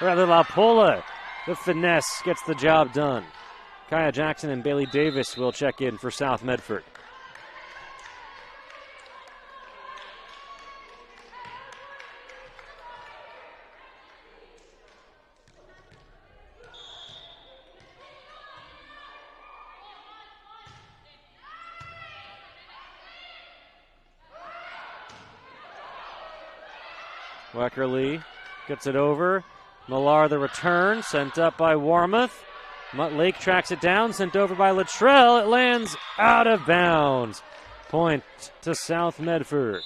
rather La Pola, the finesse gets the job done. Kaya Jackson and Bailey Davis will check in for South Medford. Weckerly gets it over. Millar the return, sent up by Warmouth. Mutt Lake tracks it down, sent over by Luttrell. It lands out of bounds. Point to South Medford.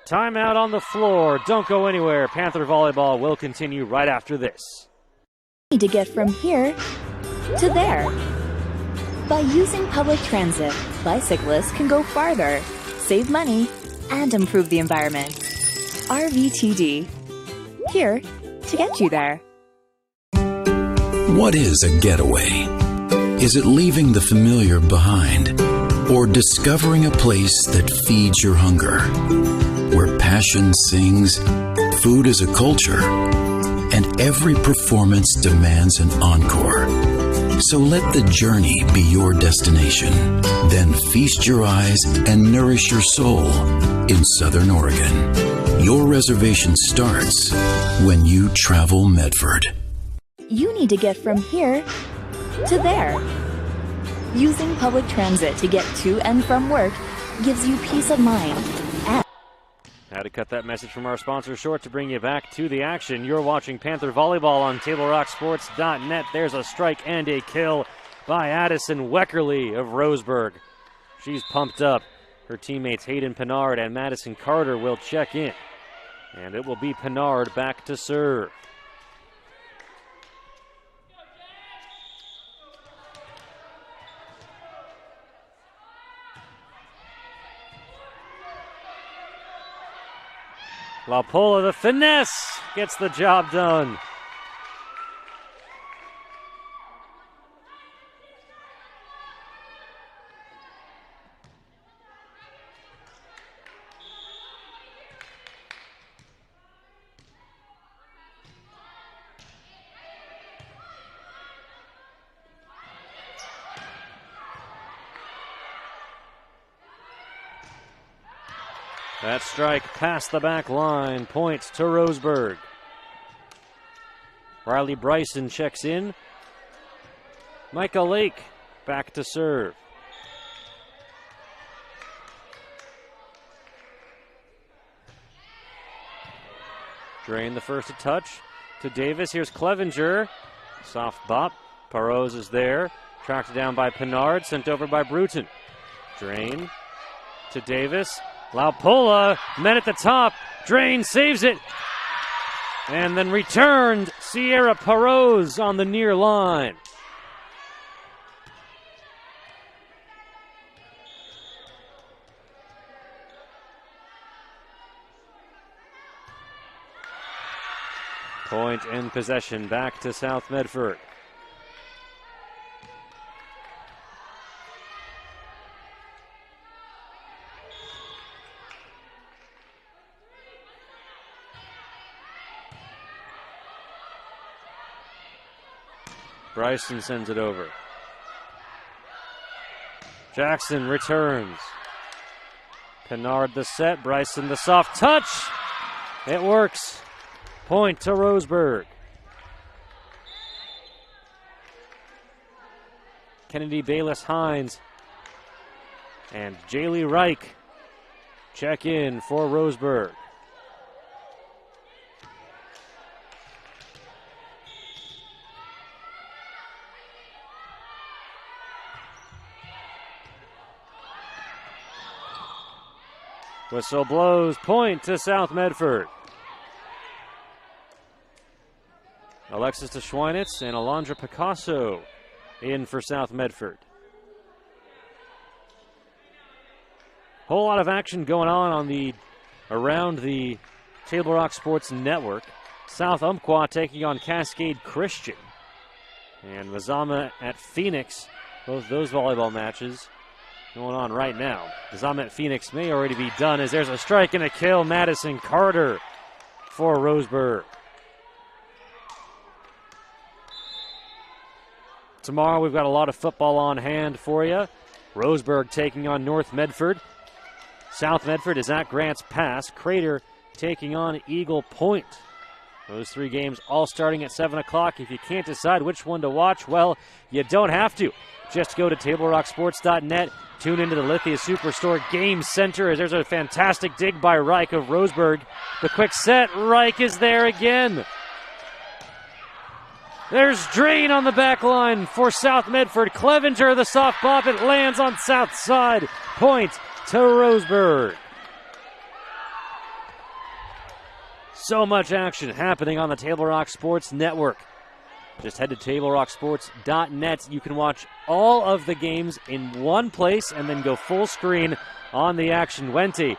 Timeout on the floor. Don't go anywhere. Panther Volleyball will continue right after this. Need to get from here to there. By using public transit, bicyclists can go farther, save money, and improve the environment. RVTD. Here to get you there. What is a getaway? Is it leaving the familiar behind, or discovering a place that feeds your hunger, where passion sings, food is a culture, and every performance demands an encore? So let the journey be your destination. Then feast your eyes and nourish your soul in Southern Oregon. Your reservation starts when you travel Medford. You need to get from here to there. Using public transit to get to and from work gives you peace of mind. Had to cut that message from our sponsor short to bring you back to the action. You're watching Panther Volleyball on TableRockSports.net. There's a strike and a kill by Addison Weckerly of Roseburg. She's pumped up. Her teammates Hayden Pinard and Madison Carter will check in. And it will be Pinard back to serve. La Pola, the finesse, gets the job done. That strike past the back line, points to Roseburg. Riley Bryson checks in. Micah Lake back to serve. Drain the first to touch to Davis. Here's Clevenger. Soft bop. Perros is there. Tracked down by Pinard. Sent over by Bruton. Drain to Davis. Laupola, men at the top. Drain saves it. And then returned Sierra Perros on the near line. Point and possession back to South Medford. Bryson sends it over. Jackson returns. Pinard the set. Bryson the soft touch. It works. Point to Roseburg. Kennedy Bayless Hines and Jaylee Reich check in for Roseburg. Whistle blows, point to South Medford. Alexis de Schweinitz and Alondra Picasso in for South Medford. Whole lot of action going on around the Table Rock Sports Network. South Umpqua taking on Cascade Christian. And Mazama at Phoenix, both those volleyball matches going on right now. Mazama at Phoenix may already be done as there's a strike and a kill. Madison Carter for Roseburg. Tomorrow we've got a lot of football on hand for you. Roseburg taking on North Medford. South Medford is at Grants Pass. Crater taking on Eagle Point. Those three games all starting at 7 o'clock. If you can't decide which one to watch, well, you don't have to. Just go to TableRockSports.net. Tune into the Lithia Superstore Game Center as there's a fantastic dig by Reich of Roseburg. The quick set, Reich is there again. There's Drain on the back line for South Medford. Clevenger, the soft bop, it lands on south side. Point to Roseburg. So much action happening on the Table Rock Sports Network. Just head to TableRockSports.net. You can watch all of the games in one place and then go full screen on the action. Wente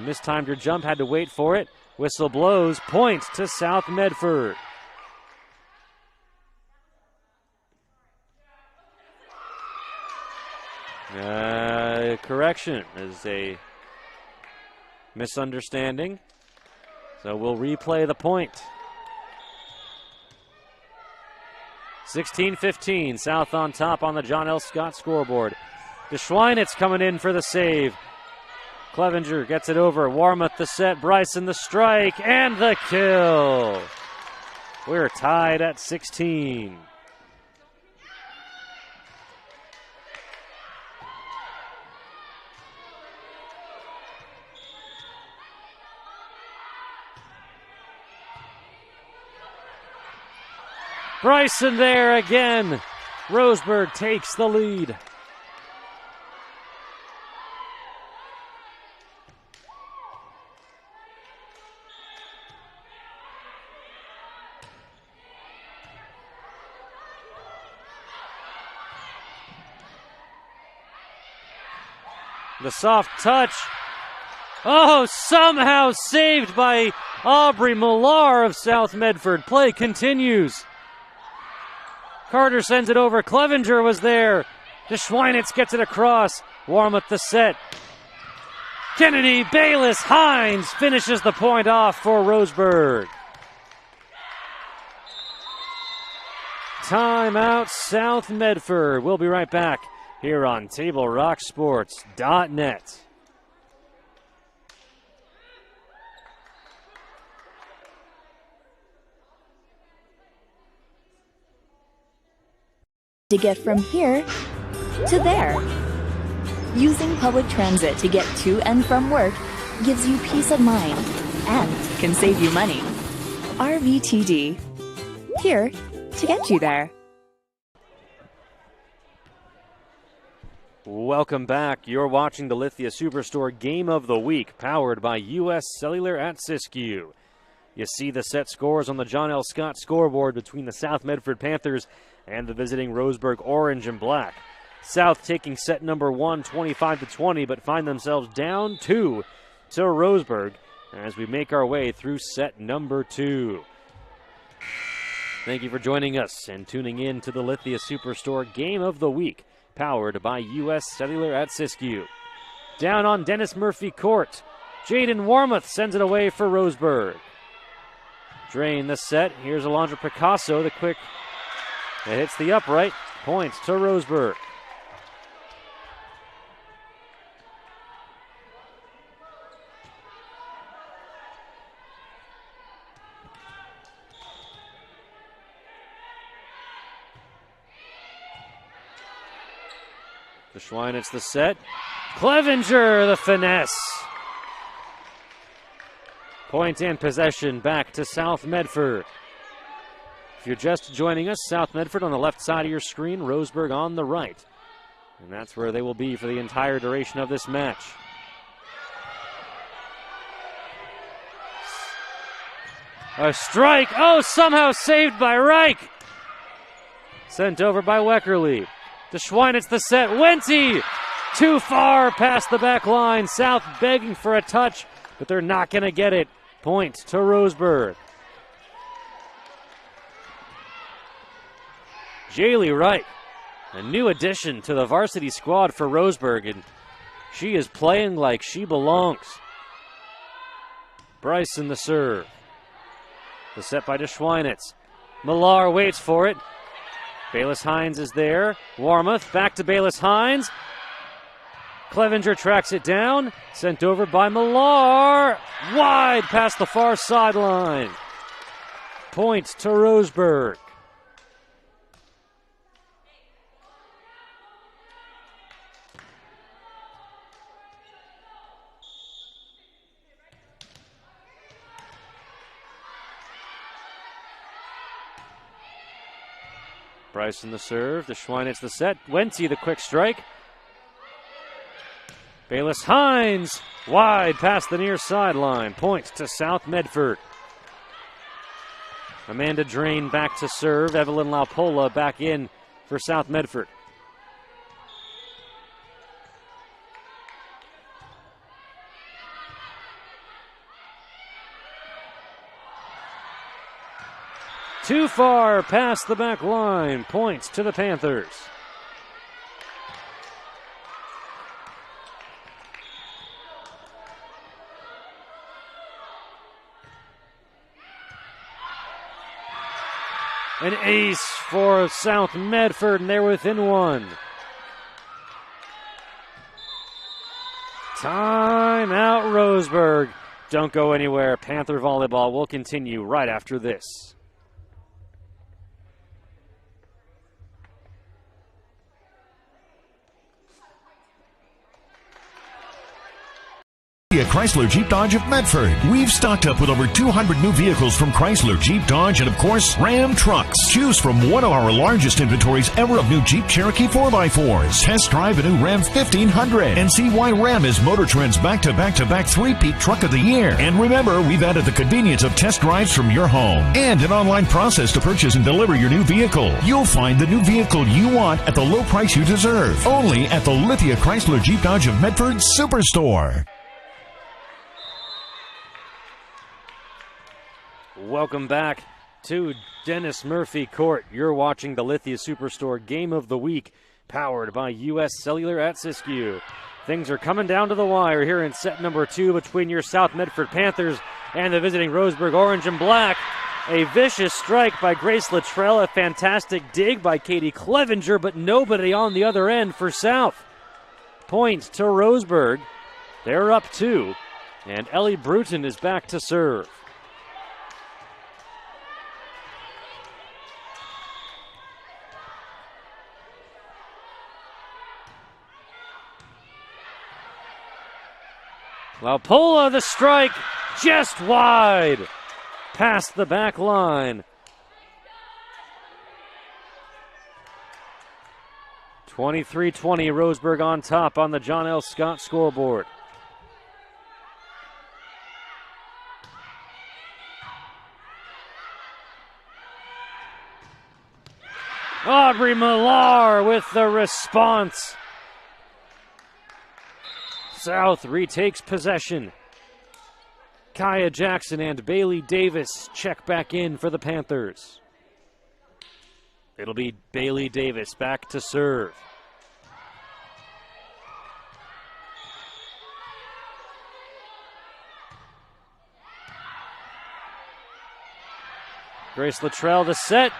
mistimed her jump, had to wait for it. Whistle blows, point to South Medford. Correction is a misunderstanding. So we'll replay the point. 16-15, South on top on the John L. Scott scoreboard. DeSchweinitz coming in for the save. Clevenger gets it over. Warmouth the set, Bryson the strike, and the kill. We're tied at 16. Bryson there again. Roseburg takes the lead. The soft touch. Oh, somehow saved by Aubrey Millar of South Medford. Play continues. Carter sends it over. Clevenger was there. DeSchweinitz gets it across. Warmouth the set. Kennedy, Bayless, Hines finishes the point off for Roseburg. Timeout, South Medford. We'll be right back here on TableRockSports.net. To get from here to there. Using public transit to get to and from work gives you peace of mind and can save you money. RVTD. Here to get you there. Welcome back. You're watching the Lithia Superstore Game of the Week, powered by U.S. Cellular at Siskiyou. You see the set scores on the John L. Scott scoreboard between the South Medford Panthers and the visiting Roseburg Orange and Black. South taking set number 1, 25-20, but find themselves down 2 to Roseburg as we make our way through set number 2. Thank you for joining us and tuning in to the Lithia Superstore Game of the Week, powered by U.S. Cellular at Siskiyou. Down on Dennis Murphy Court, Jaden Warmouth sends it away for Roseburg. Drain the set. Here's Alondra Picasso, the quick. It hits the upright. Points to Roseburg. The Schweinitz the set. Clevenger the finesse. Point and possession back to South Medford. If you're just joining us, South Medford on the left side of your screen, Roseburg on the right. And that's where they will be for the entire duration of this match. A strike. Oh, somehow saved by Reich. Sent over by Weckerly. To Schweinitz the set. Wente too far past the back line. South begging for a touch, but they're not going to get it. Point to Roseburg. Jaylee Wright, a new addition to the varsity squad for Roseburg, and she is playing like she belongs. Bryson the serve. The set by Schweinitz. Millar waits for it. Bayless Hines is there. Warmoth back to Bayless Hines. Clevenger tracks it down. Sent over by Millar. Wide past the far sideline. Point to Roseburg. Bryson the serve, the Schweinitz the set, Wente the quick strike. Bayless Hines, wide past the near sideline, points to South Medford. Amanda Drain back to serve, Evelyn Laupola back in for South Medford. Too far past the back line. Points to the Panthers. An ace for South Medford, and they're within one. Timeout, Roseburg. Don't go anywhere. Panther volleyball will continue right after this. Chrysler Jeep Dodge of Medford. We've stocked up with over 200 new vehicles from Chrysler, Jeep, Dodge, and of course, Ram trucks. Choose from one of our largest inventories ever of new Jeep Cherokee 4x4s. Test drive a new Ram 1500 and see why Ram is Motor Trend's back-to-back-to-back three-peat truck of the year. And remember, we've added the convenience of test drives from your home and an online process to purchase and deliver your new vehicle. You'll find the new vehicle you want at the low price you deserve. Only at the Lithia Chrysler Jeep Dodge of Medford Superstore. Welcome back to Dennis Murphy Court. You're watching the Lithia Superstore Game of the Week, powered by U.S. Cellular at Siskiyou. Things are coming down to the wire here in set number 2 between your South Medford Panthers and the visiting Roseburg Orange and Black. A vicious strike by Grace Luttrell, a fantastic dig by Katie Clevenger, but nobody on the other end for South. Point to Roseburg. They're up 2, and Ellie Bruton is back to serve. Laupola the strike, just wide, past the back line. 23-20, Roseburg on top on the John L. Scott scoreboard. Audrey Millar with the response. South retakes possession. Kaya Jackson and Bailey Davis check back in for the Panthers. It'll be Bailey Davis back to serve. Grace Luttrell the set.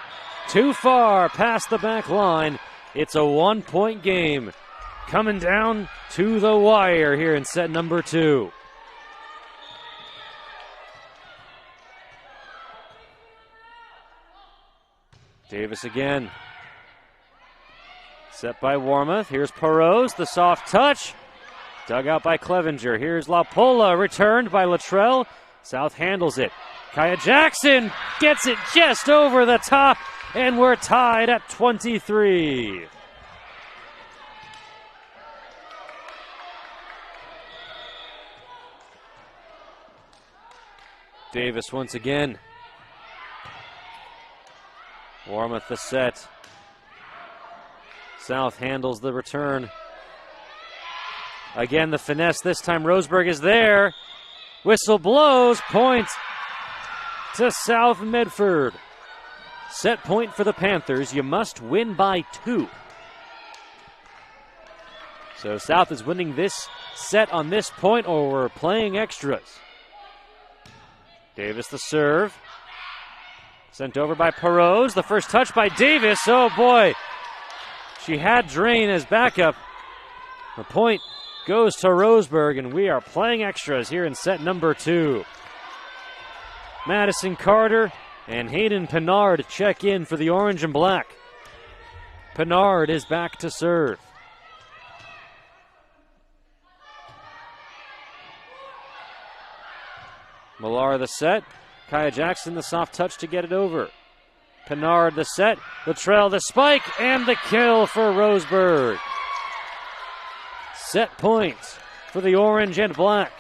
Too far past the back line. It's a 1-point game. Coming down to the wire here in set number 2. Davis again. Set by Warmoth. Here's Perose, the soft touch. Dug out by Clevenger. Here's Laupola, returned by Luttrell. South handles it. Kaya Jackson gets it just over the top, and we're tied at 23. Davis once again. Warmouth the set. South handles the return. Again, the finesse. This time Roseburg is there. Whistle blows. Point to South Medford. Set point for the Panthers. You must win by 2. So South is winning this set on this point, or we're playing extras. Davis the serve. Sent over by Perot. The first touch by Davis. Oh boy. She had Drain as backup. The point goes to Roseburg, and we are playing extras here in set number 2. Madison Carter and Hayden Pinard check in for the orange and black. Pinard is back to serve. Millar the set. Kaya Jackson the soft touch to get it over. Pinard the set. The trail, the spike, and the kill for Roseburg. Set points for the orange and black.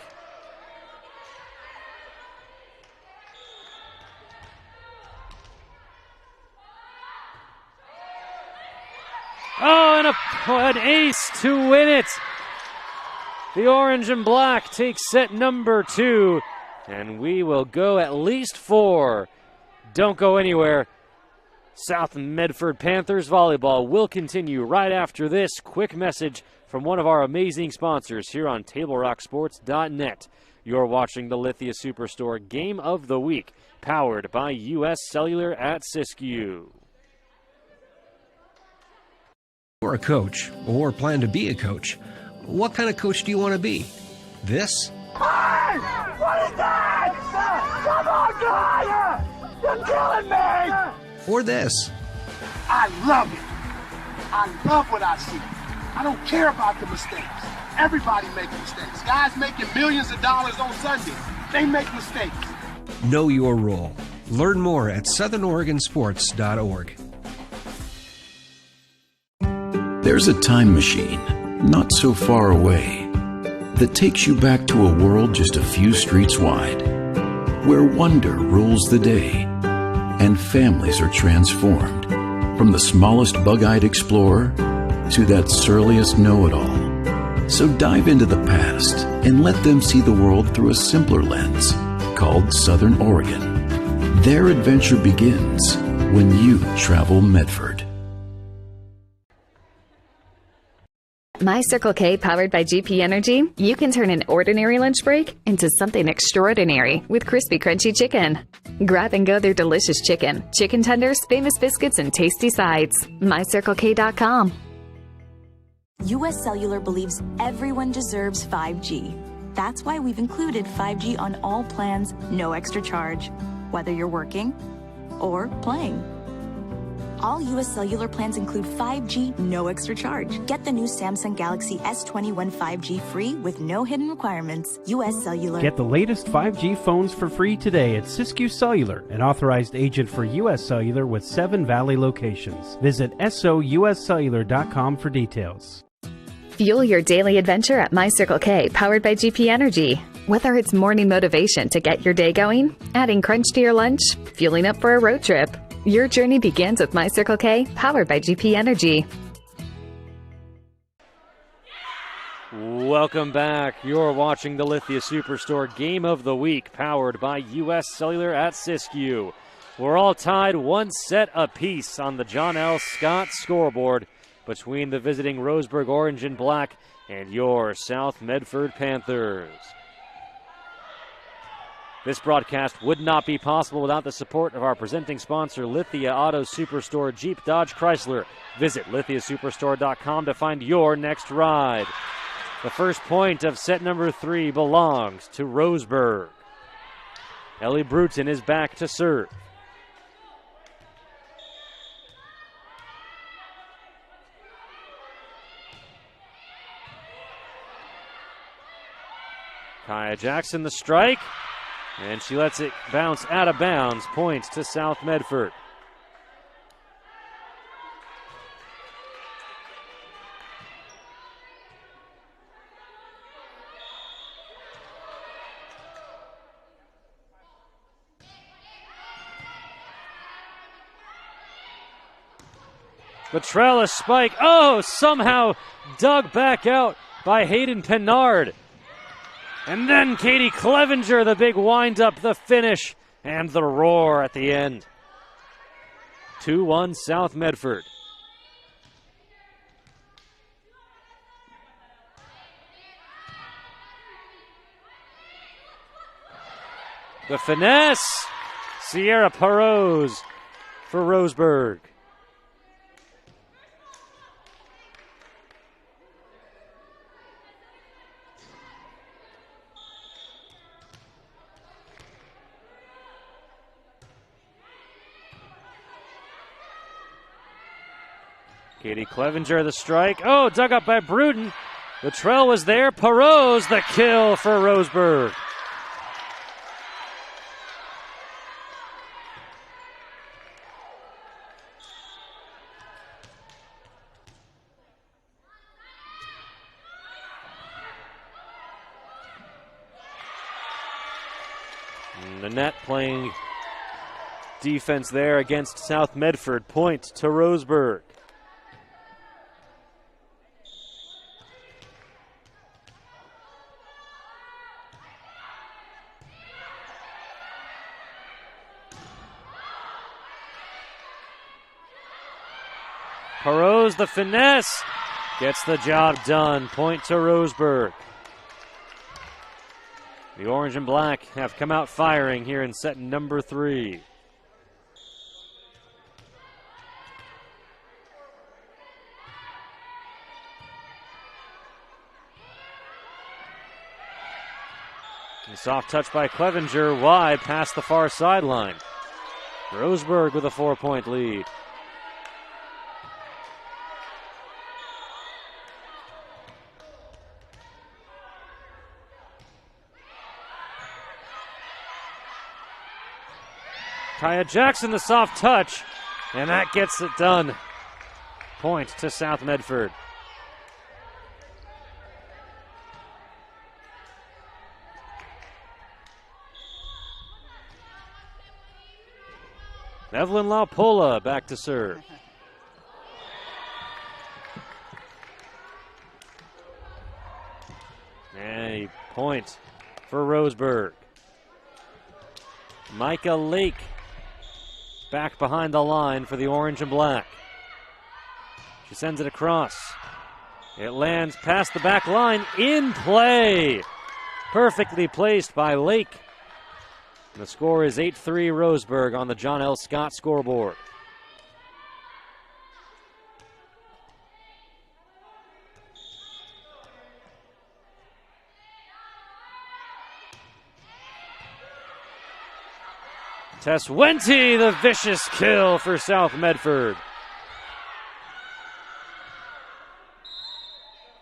Oh, and an ace to win it. The orange and black take set number 2, and we will go at least 4. Don't go anywhere. South Medford Panthers volleyball will continue right after this quick message from one of our amazing sponsors here on TableRockSports.net. You're watching the Lithia Superstore Game of the Week, powered by U.S. Cellular at Siskiyou. You're a coach, or plan to be a coach. What kind of coach do you want to be? This? Hey! What is that? Come on, guy! You're killing me! Or this? I love it. I love what I see. I don't care about the mistakes. Everybody makes mistakes. Guys making millions of dollars on Sunday, they make mistakes. Know your role. Learn more at southernoregonsports.org. There's a time machine, not so far away, that takes you back to a world just a few streets wide, where wonder rules the day, and families are transformed, from the smallest bug-eyed explorer to that surliest know-it-all. So dive into the past and let them see the world through a simpler lens, called Southern Oregon. Their adventure begins when you travel Medford. My Circle K, powered by GP Energy, you can turn an ordinary lunch break into something extraordinary with crispy, crunchy chicken. Grab and go their delicious chicken, chicken tenders, famous biscuits, and tasty sides. MyCircleK.com. US Cellular believes everyone deserves 5G. That's why we've included 5G on all plans, no extra charge, whether you're working or playing. All US Cellular plans include 5G, no extra charge. Get the new Samsung Galaxy S21 5G free with no hidden requirements. US Cellular. Get the latest 5G phones for free today at Siskiyou Cellular, an authorized agent for US Cellular with 7 Valley locations. Visit souscellular.com for details. Fuel your daily adventure at My Circle K, powered by GP Energy. Whether it's morning motivation to get your day going, adding crunch to your lunch, fueling up for a road trip, your journey begins with My Circle K, powered by GP Energy. Welcome back. You're watching the Lithia Superstore Game of the Week, powered by U.S. Cellular at Siskiyou. We're all tied 1 set apiece on the John L. Scott scoreboard between the visiting Roseburg Orange and Black and your South Medford Panthers. This broadcast would not be possible without the support of our presenting sponsor, Lithia Auto Superstore Jeep Dodge Chrysler. Visit lithiasuperstore.com to find your next ride. The first point of set number 3 belongs to Roseburg. Ellie Bruton is back to serve. Kaya Jackson the strike. And she lets it bounce out of bounds. Points to South Medford. The trellis spike. Oh, somehow dug back out by Hayden Pennard. And then Katie Clevenger, the big wind-up, the finish, and the roar at the end. 2-1 South Medford. The finesse. Sierra Perose for Roseburg. Katie Clevenger, the strike. Oh, dug up by Bruden. The trail was there. Perose, the kill for Roseburg. The net playing defense there against South Medford. Point to Roseburg. Perose, the finesse, gets the job done. Point to Roseburg. The orange and black have come out firing here in set number 3. A soft touch by Clevenger, wide past the far sideline. Roseburg with a 4-point lead. Kaya Jackson, the soft touch, and that gets it done. Point to South Medford. Evelyn Laupola back to serve. And a point for Roseburg. Micah Lake back behind the line for the orange and black. She sends it across. It lands past the back line, in play. Perfectly placed by Lake. And the score is 8-3 Roseburg on the John L. Scott scoreboard. Tess Wente, the vicious kill for South Medford.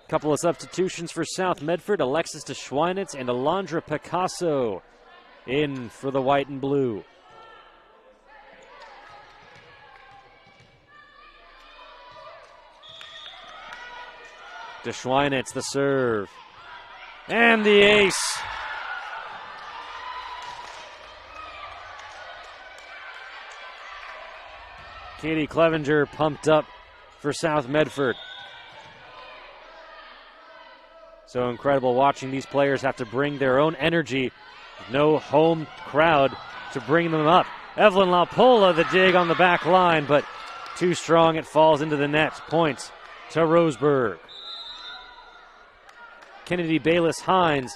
Couple of substitutions for South Medford. Alexis de Schweinitz and Alondra Picasso in for the white and blue. De Schweinitz, the serve. And the ace. Katie Clevenger pumped up for South Medford. So incredible watching these players have to bring their own energy. No home crowd to bring them up. Evelyn Laupola, the dig on the back line, but too strong, it falls into the net. Points to Roseburg. Kennedy Bayless-Hines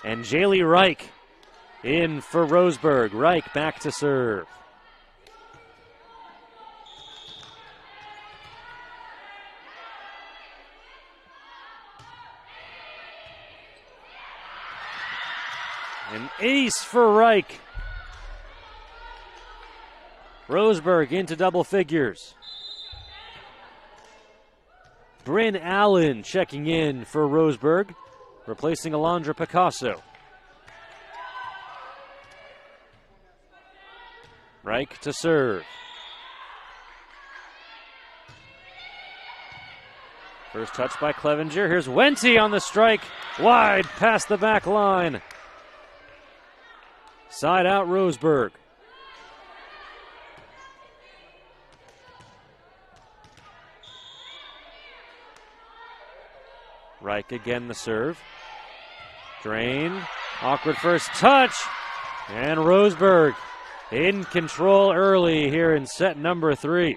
and Jaylee Reich in for Roseburg. Reich back to serve. An ace for Reich. Roseburg into double figures. Bryn Allen checking in for Roseburg, replacing Alondra Picasso. Reich to serve. First touch by Clevenger. Here's Wente on the strike. Wide past the back line. Side out Roseburg. Reich again the serve. Drain. Awkward first touch. And Roseburg in control early here in set number 3.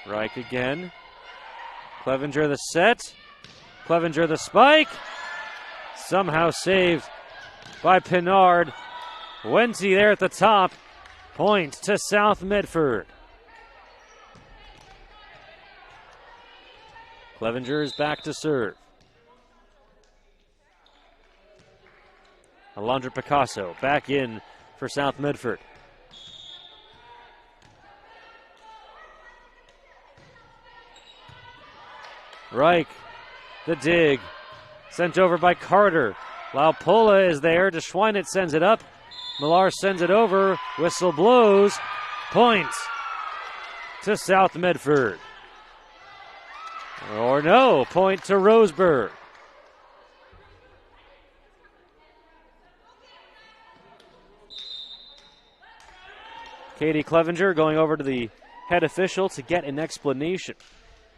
Reich again. Clevenger the set. Clevenger the spike. Somehow saved by Pinard. Wentzy there at the top. Point to South Medford. Clevenger is back to serve. Alondra Picasso back in for South Medford. Reich, the dig, sent over by Carter. Laupola is there. DeSchweinitz sends it up. Millar sends it over. Whistle blows. Point to South Medford. Or no, point to Roseburg. Katie Clevenger going over to the head official to get an explanation.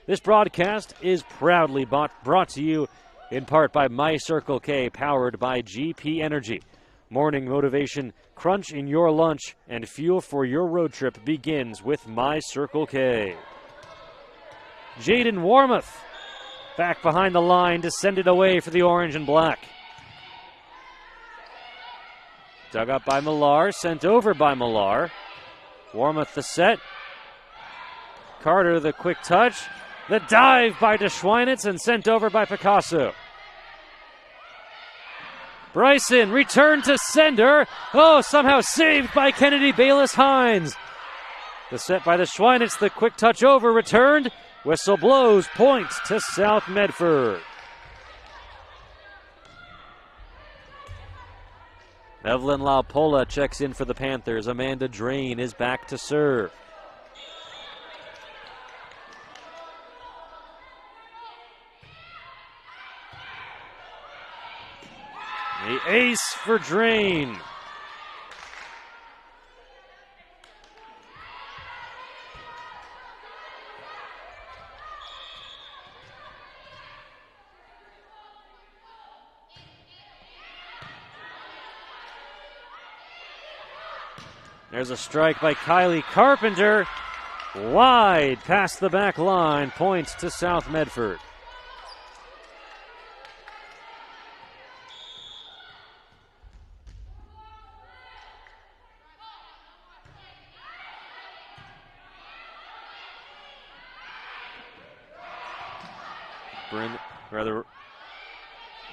This broadcast is proudly brought to you in part by My Circle K, powered by GP Energy. Morning motivation, crunch in your lunch, and fuel for your road trip begins with My Circle K. Jaden Warmoth back behind the line to send it away for the orange and black. Dug up by Millar, sent over by Millar. Warmoth the set. Carter the quick touch. The dive by DeSchweinitz and sent over by Picasso. Bryson returned to sender. Oh, somehow saved by Kennedy Bayless-Hines. The set by DeSchweinitz, the quick touch over, returned. Whistle blows, point to South Medford. Evelyn Laupola checks in for the Panthers. Amanda Drain is back to serve. The ace for Drain. There's a strike by Kylie Carpenter. Wide past the back line. Points to South Medford.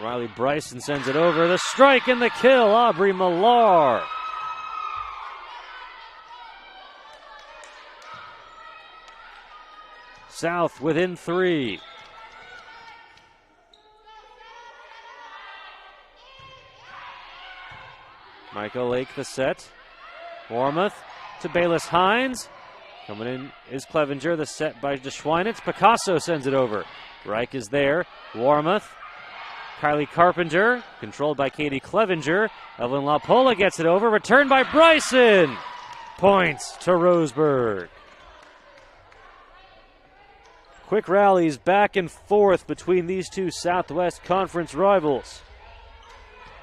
Riley Bryson sends it over. The strike and the kill, Aubrey Millar. South within 3. Michael Lake the set. Warmoth to Bayless-Hines. Coming in is Clevenger, the set by DeSchweinitz. Picasso sends it over. Reich is there. Warmoth. Kylie Carpenter, controlled by Katie Clevenger. Evelyn Laupola gets it over. Returned by Bryson. Points to Roseburg. Quick rallies back and forth between these two Southwest Conference rivals.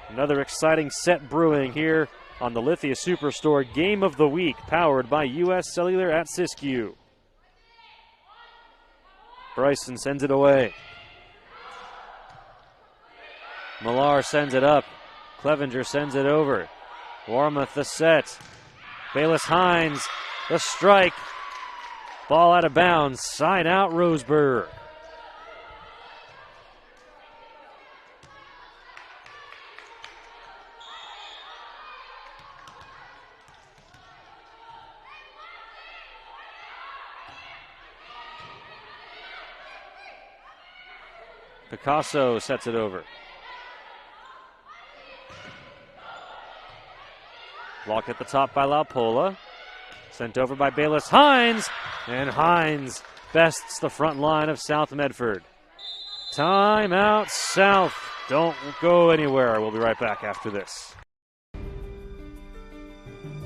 Another exciting set brewing here on the Lithia Superstore Game of the Week, powered by U.S. Cellular at Siskiyou. Bryson sends it away. Millar sends it up. Clevenger sends it over. Warmoth the set. Bayless-Hines, the strike. Ball out of bounds. Side out Roseburg. Picasso sets it over. Blocked at the top by Laupola. Sent over by Bayless-Hines. And Hines bests the front line of South Medford. Timeout South. Don't go anywhere. We'll be right back after this.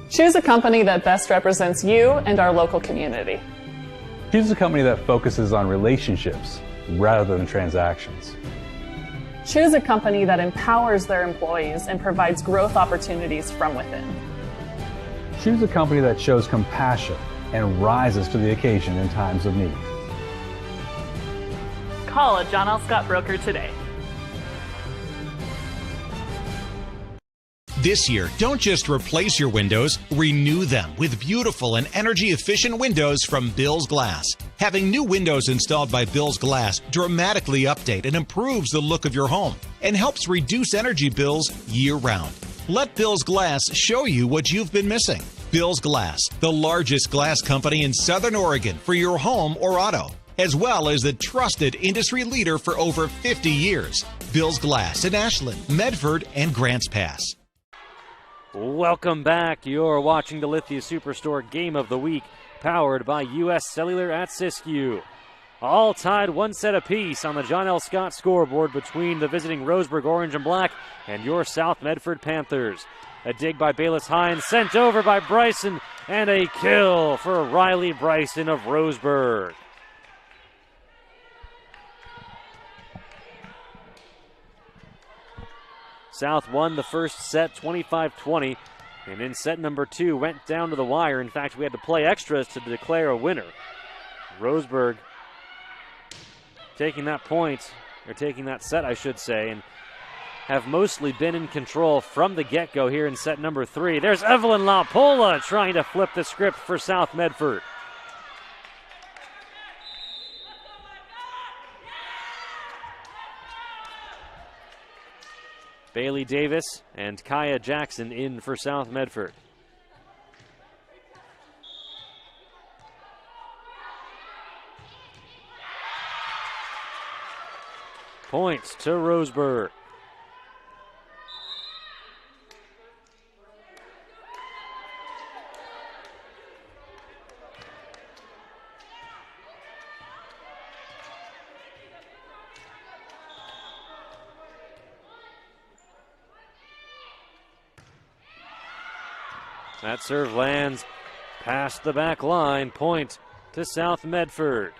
Choose a company that best represents you and our local community. Choose a company that focuses on relationships rather than transactions. Choose a company that empowers their employees and provides growth opportunities from within. Choose a company that shows compassion and rises to the occasion in times of need. Call a John L. Scott broker today. This year, don't just replace your windows, renew them with beautiful and energy-efficient windows from Bill's Glass. Having new windows installed by Bill's Glass dramatically update and improves the look of your home and helps reduce energy bills year-round. Let Bill's Glass show you what you've been missing. Bill's Glass, the largest glass company in Southern Oregon for your home or auto, as well as the trusted industry leader for over 50 years. Bill's Glass in Ashland, Medford, and Grants Pass. Welcome back. You're watching the Lithia Superstore Game of the Week, powered by U.S. Cellular at Siskiyou. All tied one set apiece on the John L. Scott scoreboard between the visiting Roseburg Orange and Black and your South Medford Panthers. A dig by Bayless Hines, sent over by Bryson, and a kill for Riley Bryson of Roseburg. South won the first set 25-20, and in set number 2 went down to the wire. In fact, we had to play extras to declare a winner. Roseburg taking that point, or taking that set, I should say, and have mostly been in control from the get-go here in set number 3. There's Evelyn LaPola trying to flip the script for South Medford. Bailey Davis and Kaya Jackson in for South Medford. Points to Roseburg. That serve lands past the back line. Point to South Medford.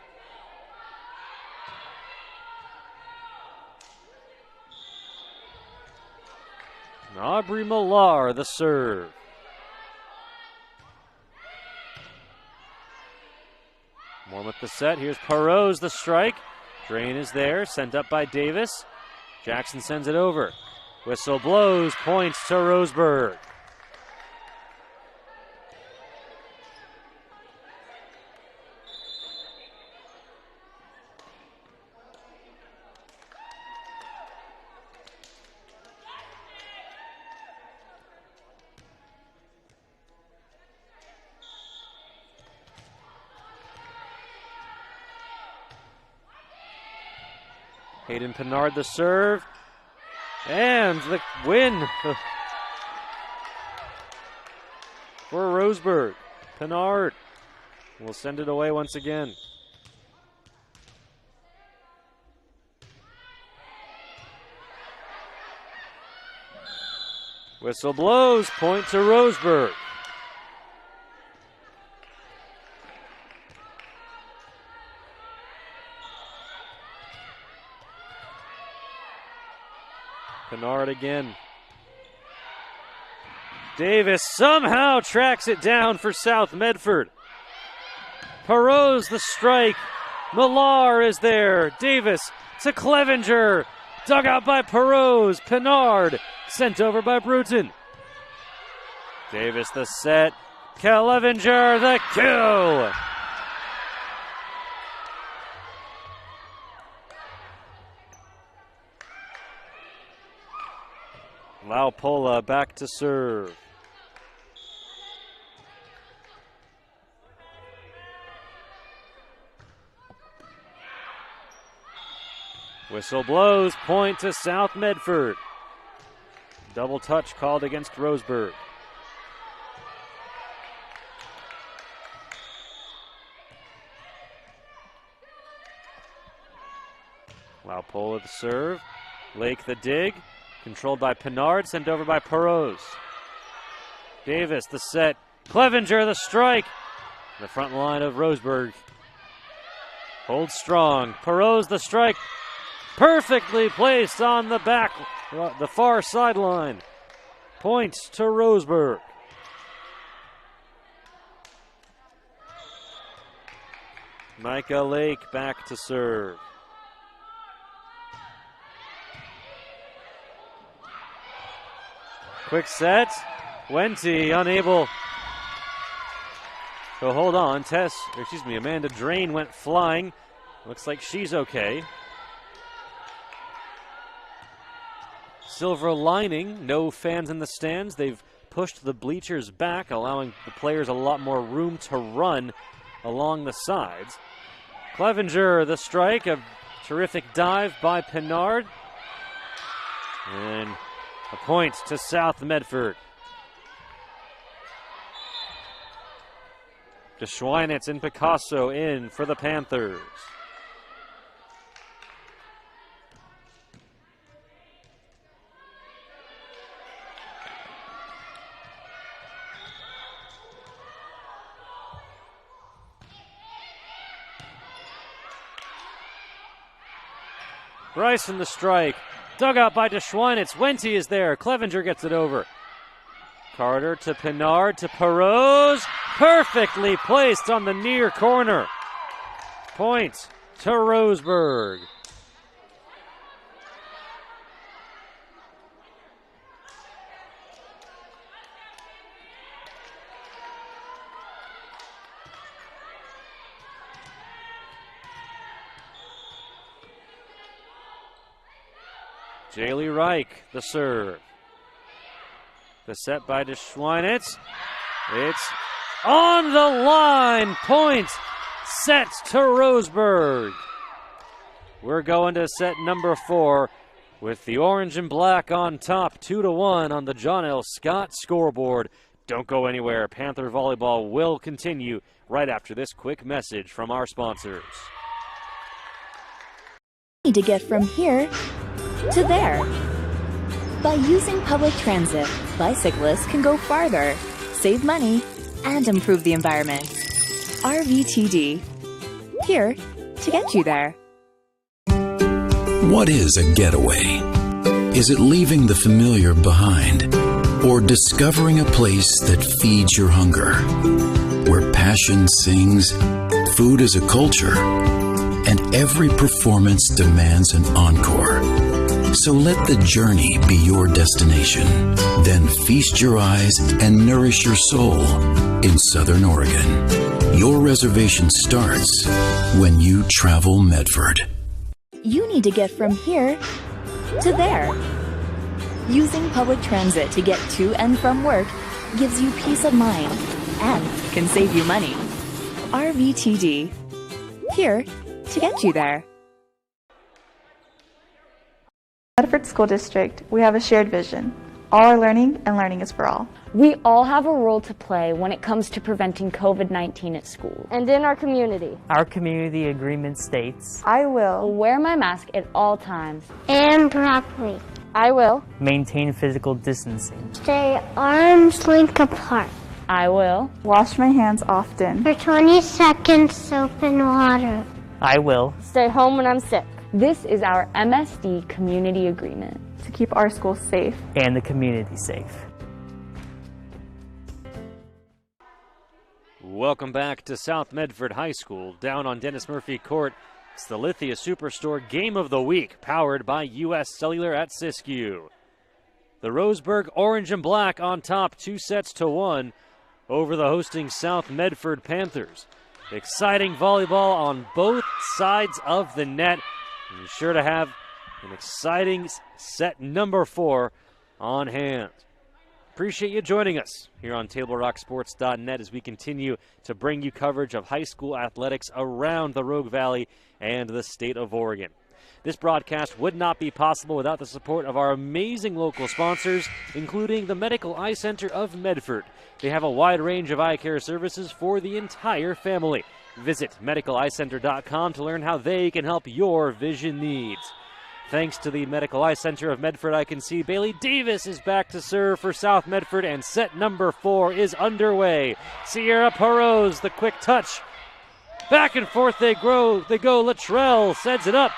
Aubrey Millar, the serve. More with the set. Here's Perot's the strike. Drain is there, sent up by Davis. Jackson sends it over. Whistle blows, points to Roseburg. Hayden Pinard the serve, and the win for Roseburg. Pinard will send it away once again. Whistle blows, point to Roseburg. Pinard again. Davis somehow tracks it down for South Medford. Perot's the strike. Millar is there. Davis to Clevenger. Dug out by Perot's. Pinard sent over by Bruton. Davis the set. Clevenger the kill. Laupola back to serve. Whistle blows, point to South Medford. Double touch called against Roseburg. Laupola the serve. Lake the dig. Controlled by Pinard, sent over by Perot's. Davis, the set. Clevenger, the strike. The front line of Roseburg holds strong. Perot's the strike. Perfectly placed on the back, the far sideline. Points to Roseburg. Micah Lake back to serve. Quick set. Wente unable to hold on. Amanda Drain went flying. Looks like she's okay. Silver lining, no fans in the stands. They've pushed the bleachers back, allowing the players a lot more room to run along the sides. Clevenger, the strike, a terrific dive by Pinard. And a point to South Medford. DeSchweinitz and Picasso in for the Panthers. Bryson the strike. Dug out by DeSchweinitz. Wente is there. Clevenger gets it over. Carter to Pinard to Perot. Perfectly placed on the near corner. Point to Roseburg. Jaylee Reich, the serve. The set by DeSchweinitz. It's on the line. Point set to Roseburg. We're going to set number 4 with the orange and black on top, 2-1 on the John L. Scott scoreboard. Don't go anywhere. Panther Volleyball will continue right after this quick message from our sponsors. Need to get from here to there. By using public transit, bicyclists can go farther, save money, and improve the environment. RVTD. Here to get you there. What is a getaway? Is it leaving the familiar behind? Or discovering a place that feeds your hunger? Where passion sings, food is a culture, and every performance demands an encore. So let the journey be your destination. Then feast your eyes and nourish your soul in Southern Oregon. Your reservation starts when you travel Medford. You need to get from here to there. Using public transit to get to and from work gives you peace of mind and can save you money. RVTD. Here to get you there. Medford School District, we have a shared vision. All are learning, and learning is for all. We all have a role to play when it comes to preventing COVID-19 at school. And in our community. Our community agreement states, I will wear my mask at all times. And properly. I will maintain physical distancing. Stay arms length apart. I will wash my hands often. For 20 seconds, soap and water. I will stay home when I'm sick. This is our MSD community agreement. To keep our schools safe. And the community safe. Welcome back to South Medford High School. Down on Dennis Murphy Court, it's the Lithia Superstore Game of the Week, powered by U.S. Cellular at Siskiyou. The Roseburg Orange and Black on top, 2-1 over the hosting South Medford Panthers. Exciting volleyball on both sides of the net. You're sure to have an exciting set number 4 on hand. Appreciate you joining us here on TableRockSports.net as we continue to bring you coverage of high school athletics around the Rogue Valley and the state of Oregon. This broadcast would not be possible without the support of our amazing local sponsors, including the Medical Eye Center of Medford. They have a wide range of eye care services for the entire family. Visit medicaleyecenter.com to learn how they can help your vision needs. Thanks to the Medical Eye Center of Medford, I can see Bailey Davis is back to serve for South Medford, and set number 4 is underway. Sierra Perot, the quick touch. Back and forth they go. Luttrell sends it up.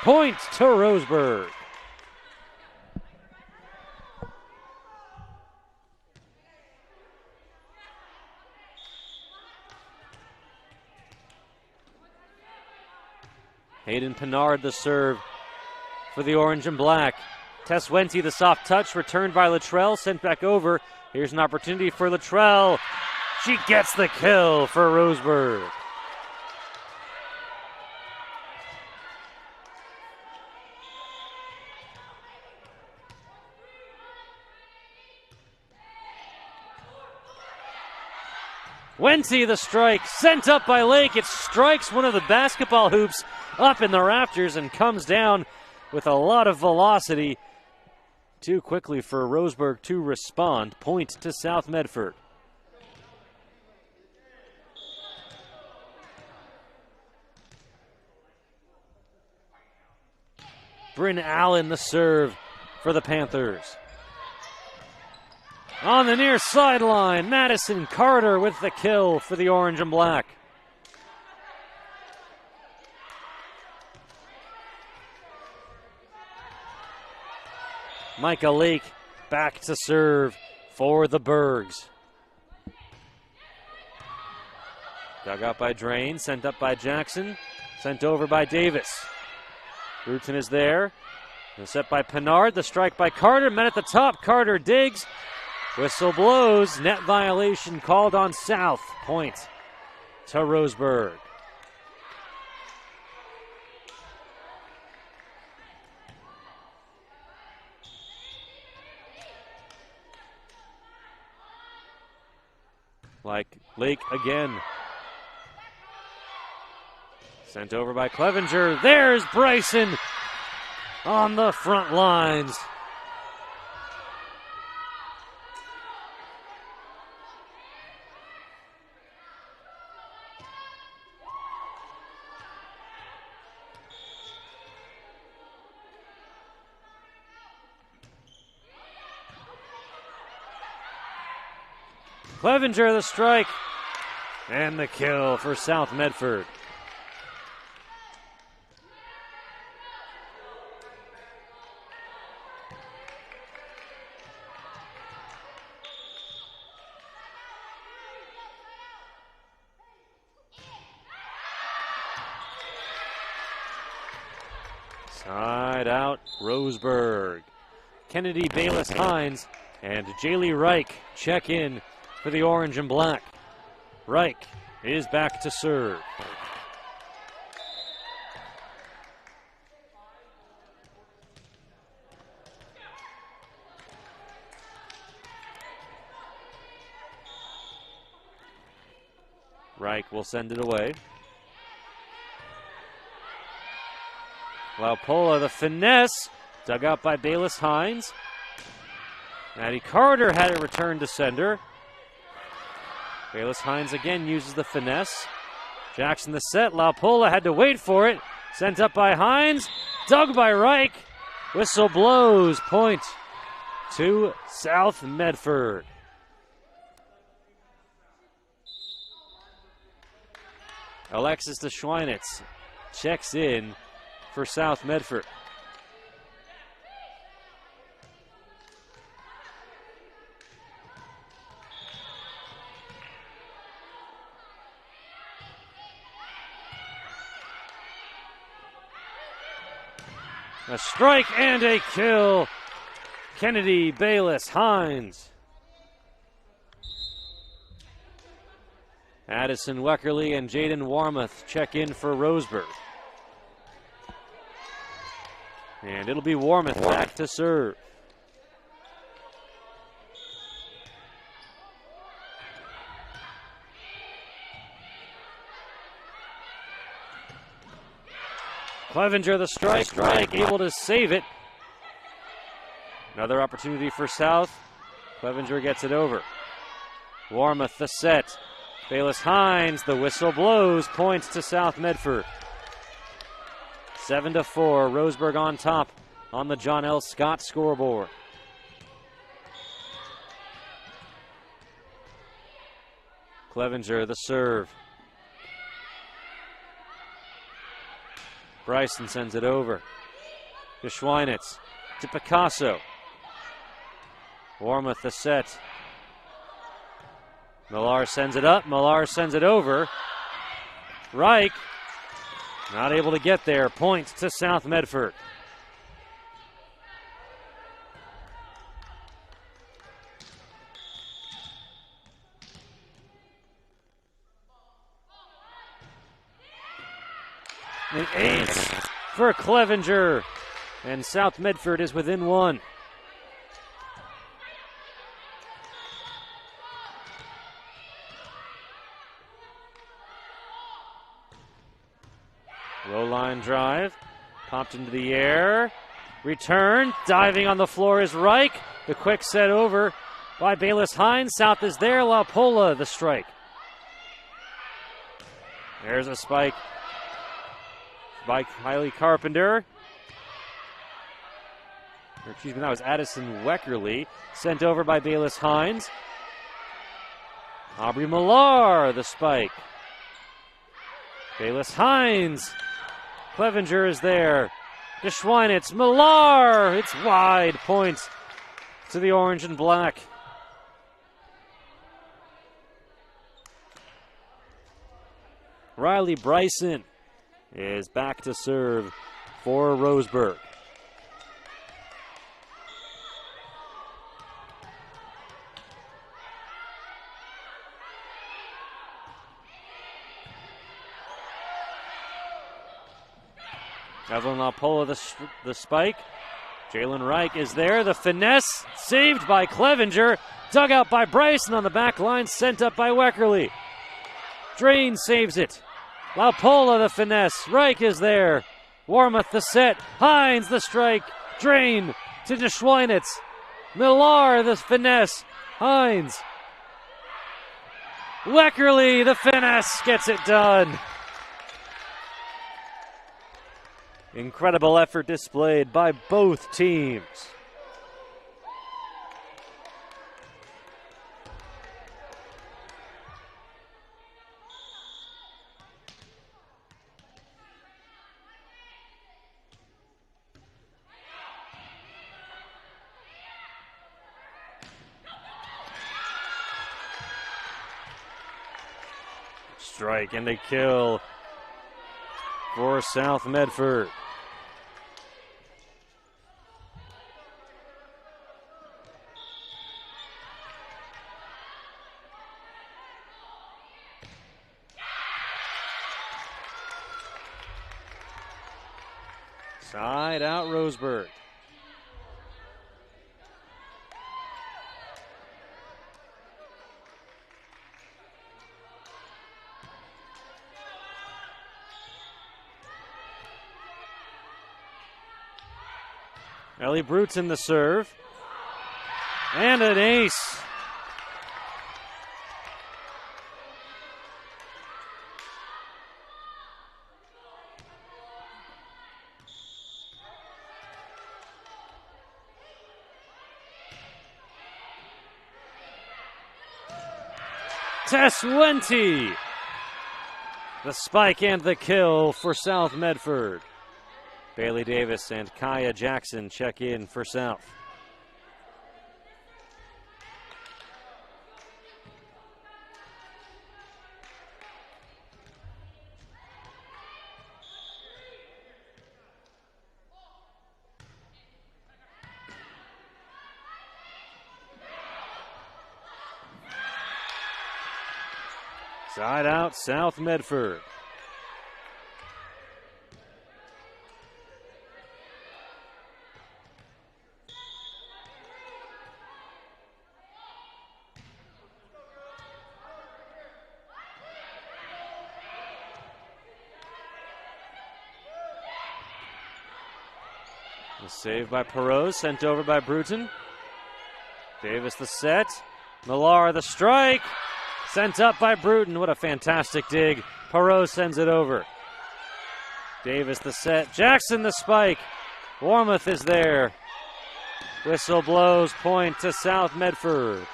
Point to Roseburg. Hayden Pinard the serve for the orange and black. Tess Wente the soft touch, returned by Luttrell, sent back over. Here's an opportunity for Luttrell. She gets the kill for Roseburg. Wente the strike, sent up by Lake. It strikes one of the basketball hoops up in the rafters and comes down with a lot of velocity. Too quickly for Roseburg to respond. Point to South Medford. Bryn Allen the serve for the Panthers. On the near sideline, Madison Carter with the kill for the orange and black. Micah Lake back to serve for the Bergs. Dug out by Drain, sent up by Jackson, sent over by Davis. Rutan is there. The set by Pinard, the strike by Carter, met at the top. Carter digs. Whistle blows. Net violation called on South. Point to Roseburg. Like Lake again. Sent over by Clevenger. There's Bryson on the front lines. Clevenger the strike and the kill for South Medford. Side out, Roseburg. Kennedy, Bayless, Hines, and Jaylee Reich check in for the orange and black. Reich is back to serve. Reich will send it away. Laupola, the finesse, dug out by Bayless Hines. Maddie Carter had it returned to sender. Bayless Hines again uses the finesse. Jackson the set. Laupola had to wait for it. Sent up by Hines. Dug by Reich. Whistle blows. Point to South Medford. Alexis de Schweinitz checks in for South Medford. A strike and a kill. Kennedy, Bayless, Hines. Addison Weckerly and Jaden Warmoth check in for Roseburg. And it'll be Warmoth back to serve. Clevenger the strike, able to save it. Another opportunity for South. Clevenger gets it over. Warmoth the set. Bayless Hines, the whistle blows, points to South Medford. 7-4, Roseburg on top on the John L. Scott scoreboard. Clevenger, the serve. Bryson sends it over to Schweinitz, to Picasso. Warmoth the set. Millar sends it up, Millar sends it over. Reich not able to get there. Point to South Medford. An ace for Clevenger, and South Medford is within one. Low line drive, popped into the air, return, diving on the floor is Reich. The quick set over by Bayless Hines. South is there, La Pola the strike. There's a spike by Kylie Carpenter. Or excuse me, that was Addison Weckerly. Sent over by Bayless Hines. Aubrey Millar, the spike. Bayless Hines. Clevenger is there. To Schweinitz. Millar. It's wide. Points to the orange and black. Riley Bryson is back to serve for Roseburg. Evelyn LaPola the spike. Jalen Reich is there. The finesse saved by Clevenger. Dug out by Bryson on the back line. Sent up by Weckerly. Drain saves it. LaPola the finesse. Reich is there. Warmoth the set. Hines the strike. Drain to Schweinitz. Millar the finesse. Hines. Weckerly the finesse gets it done. Incredible effort displayed by both teams. Strike and a kill for South Medford. Side out Roseburg. Ellie Bruton the serve. And an ace. Teswenti. The spike and the kill for South Medford. Bailey Davis and Kaya Jackson check in for South. Side out, South Medford. The save by Perot, sent over by Bruton. Davis the set. Millar the strike. Sent up by Bruton. What a fantastic dig. Perot sends it over. Davis the set. Jackson the spike. Warmouth is there. Whistle blows, point to South Medford.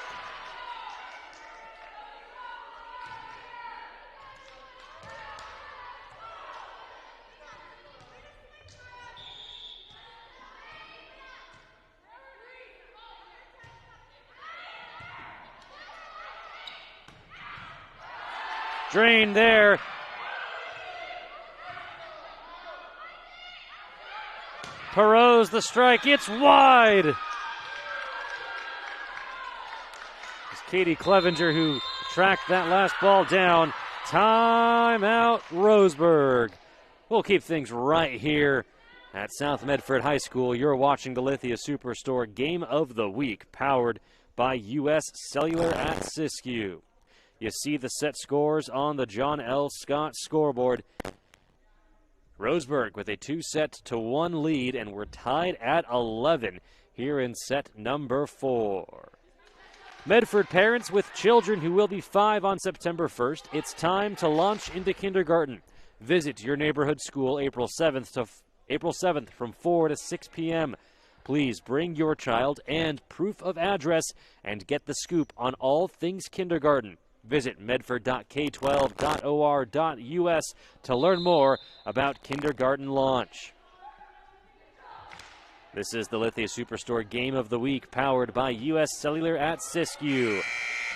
Drain there. Perot's the strike. It's wide. It's Katie Clevenger who tracked that last ball down. Timeout, Roseburg. We'll keep things right here at South Medford High School. You're watching the Lithia Superstore Game of the Week, powered by U.S. Cellular at Siskiyou. You see the set scores on the John L. Scott scoreboard. Roseburg with a 2-1 lead, and we're tied at 11 here in set number 4. Medford parents with children who will be 5 on September 1st, it's time to launch into kindergarten. Visit your neighborhood school April 7th from 4 to 6 p.m. Please bring your child and proof of address and get the scoop on all things kindergarten. Visit medford.k12.or.us to learn more about kindergarten launch. This is the Lithia Superstore Game of the Week, powered by U.S. Cellular at Siskiyou.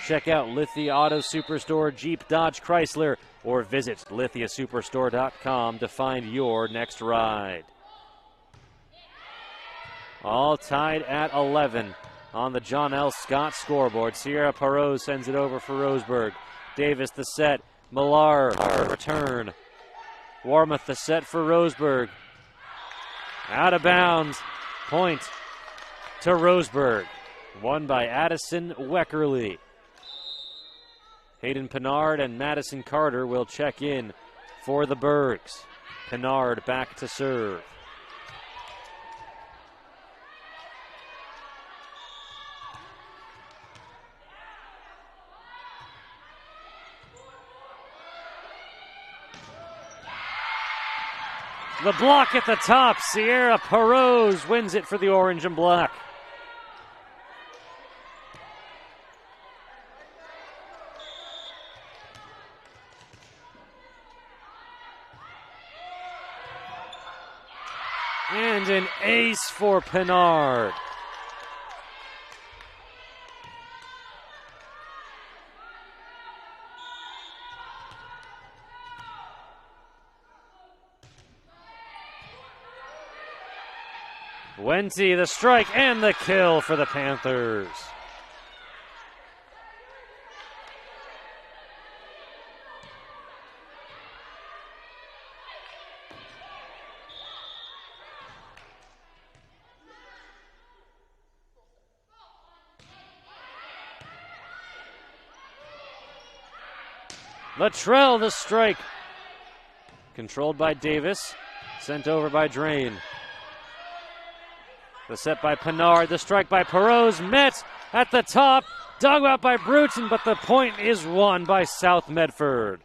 Check out Lithia Auto Superstore, Jeep, Dodge, Chrysler, or visit lithiasuperstore.com to find your next ride. All tied at 11. On the John L. Scott scoreboard, Sierra Perot sends it over for Roseburg. Davis the set. Millar return. Warmouth the set for Roseburg. Out of bounds. Point to Roseburg. Won by Addison Weckerly. Hayden Pinard and Madison Carter will check in for the Bergs. Pinard back to serve. The block at the top. Sierra Perot wins it for the orange and black. And an ace for Pinard. Wente, the strike and the kill for the Panthers. Luttrell, the strike. Controlled by Davis. Sent over by Drain. The set by Pinard, the strike by Perot, met at the top, dug out by Bruton, but the point is won by South Medford.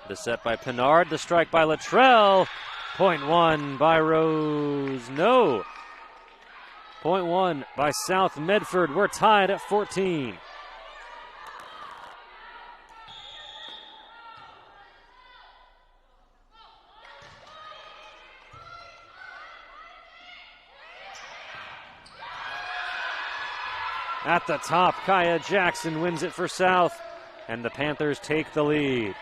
The set by Pinard, the strike by Luttrell, point won by Rose, no. Point won by South Medford. We're tied at 14. At the top, Kaya Jackson wins it for South, and the Panthers take the lead.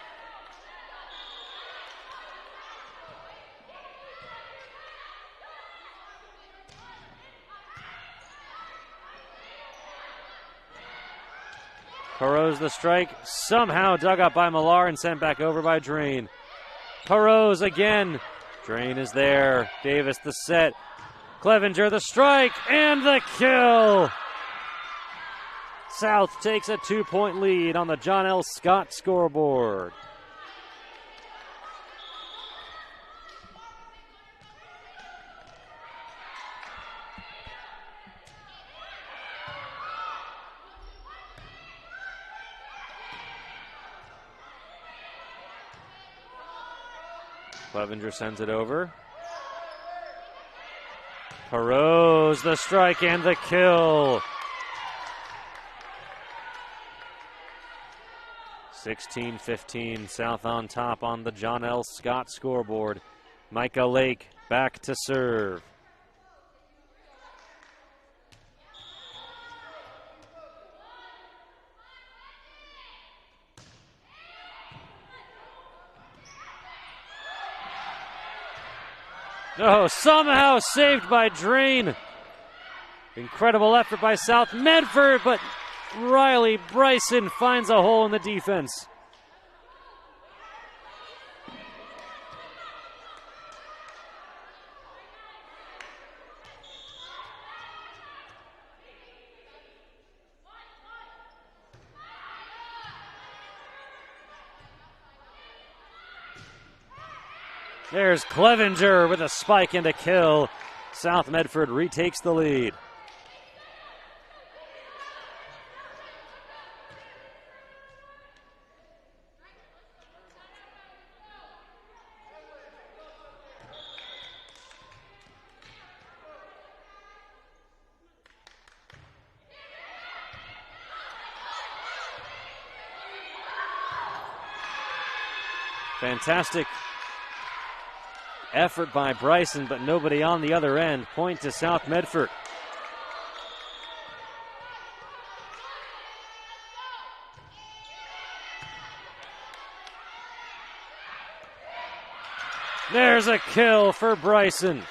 Perot's the strike, somehow dug up by Millar and sent back over by Drain. Perot's again. Drain is there. Davis the set. Clevenger the strike and the kill. South takes a 2-point lead on the John L. Scott scoreboard. Clevenger sends it over. Perot's the strike and the kill. 16-15, South on top on the John L. Scott scoreboard. Micah Lake back to serve. Oh, somehow saved by Drain. Incredible effort by South Medford, but Riley Bryson finds a hole in the defense. There's Clevenger with a spike and a kill. South Medford retakes the lead. Fantastic effort by Bryson, but nobody on the other end. Point to South Medford. There's a kill for Bryson.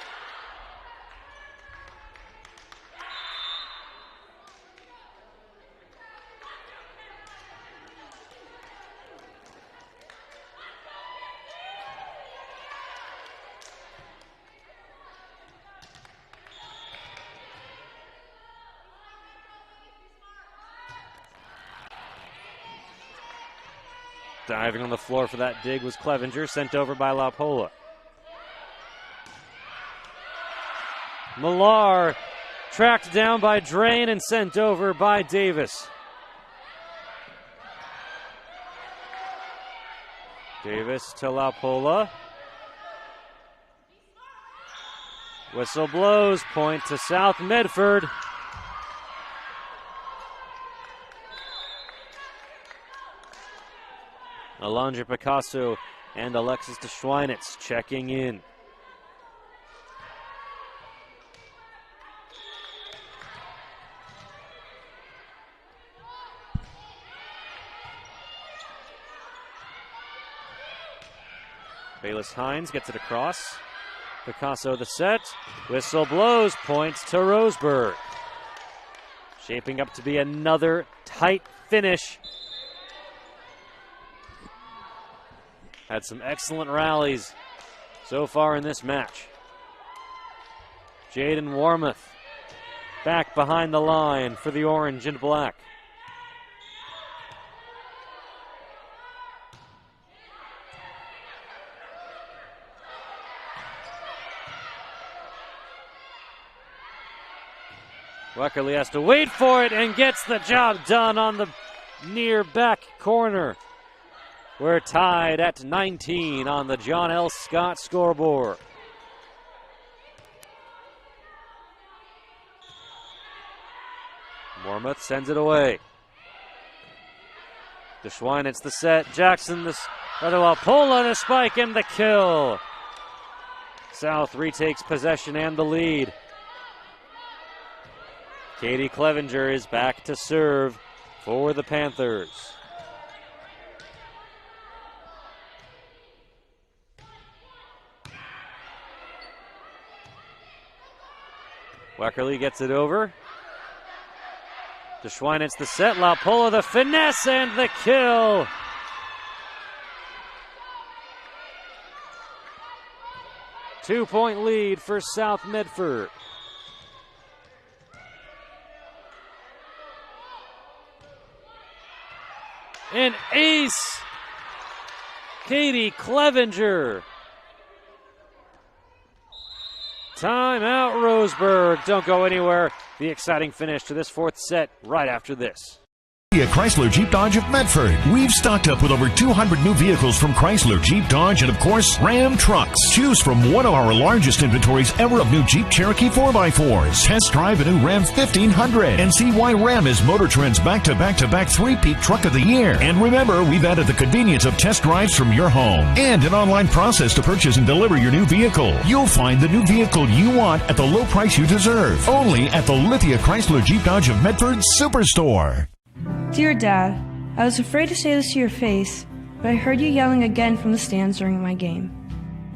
Diving on the floor for that dig was Clevenger, sent over by La Pola. Millar tracked down by Drain and sent over by Davis. Davis to La Pola. Whistle blows, point to South Medford. Alondra Picasso and Alexis DeSchweinitz checking in. Bayless Hines gets it across. Picasso the set. Whistle blows, points to Roseburg. Shaping up to be another tight finish. Had some excellent rallies so far in this match. Jaden Warmoth back behind the line for the orange and black. Weckerly has to wait for it and gets the job done on the near back corner. We're tied at 19 on the John L. Scott scoreboard. Warmoth sends it away. DeSchweinitz the set. Jackson the Pola the spike and the kill. South retakes possession and the lead. Katie Clevenger is back to serve for the Panthers. Weckerly gets it over. DeSchweinitz the set. La Pola the finesse and the kill. Two-point lead for South Medford. An ace. Katie Clevenger. Timeout, Roseburg. Don't go anywhere. The exciting finish to this fourth set right after this. Chrysler Jeep Dodge of Medford. We've stocked up with over 200 new vehicles from Chrysler, Jeep Dodge, and of course, Ram trucks. Choose from one of our largest inventories ever of new Jeep Cherokee 4x4s. Test drive a new Ram 1500 and see why Ram is Motor Trend's back-to-back-to-back three-peat truck of the year. And remember, we've added the convenience of test drives from your home and an online process to purchase and deliver your new vehicle. You'll find the new vehicle you want at the low price you deserve. Only at the Lithia Chrysler Jeep Dodge of Medford Superstore. Dear Dad, I was afraid to say this to your face, but I heard you yelling again from the stands during my game.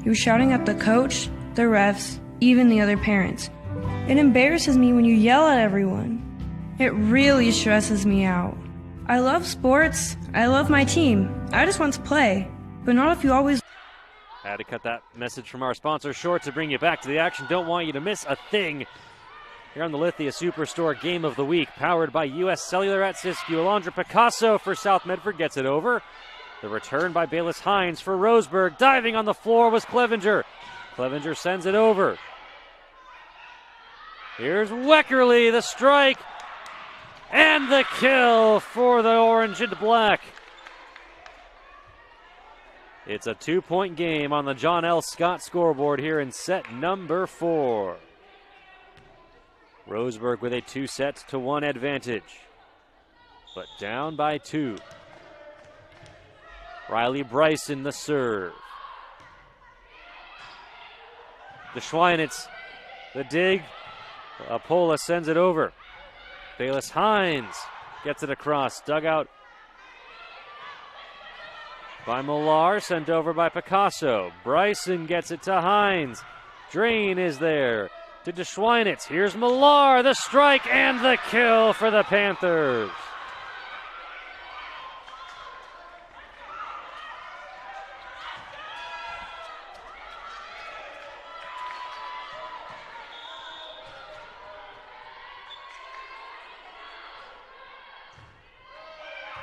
You were shouting at the coach, the refs, even the other parents. It embarrasses me when you yell at everyone. It really stresses me out. I love sports. I love my team. I just want to play, but not if you always... Had to cut that message from our sponsor short to bring you back to the action. Don't want you to miss a thing here on the Lithia Superstore Game of the Week, powered by U.S. Cellular at Siskiyou. Alondra Picasso for South Medford gets it over. The return by Bayless Hines for Roseburg. Diving on the floor was Clevenger. Clevenger sends it over. Here's Weckerly, the strike, and the kill for the orange and black. It's a 2-point game on the John L. Scott scoreboard here in set number 4. Roseburg with a 2-1 advantage, but down by 2. Riley Bryson the serve. The Schweinitz, the dig. Apola sends it over. Bayless Hines gets it across. Dugout by Millar, sent over by Picasso. Bryson gets it to Hines. Drain is there to DeSchweinitz. Here's Millar, the strike and the kill for the Panthers.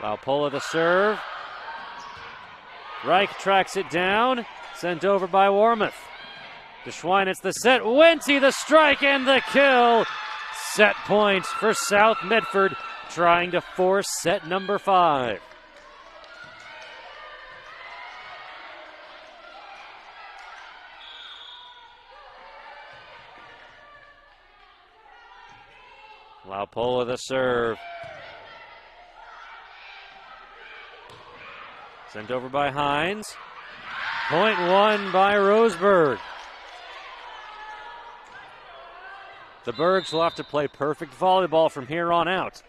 Laupola the serve. Reich tracks it down, sent over by Warmoth. DeSchweinitz the set, Wente the strike and the kill. Set point for South Medford, trying to force set number 5. Laupola the serve. Sent over by Hines. Point won by Roseburg. The Bergs will have to play perfect volleyball from here on out.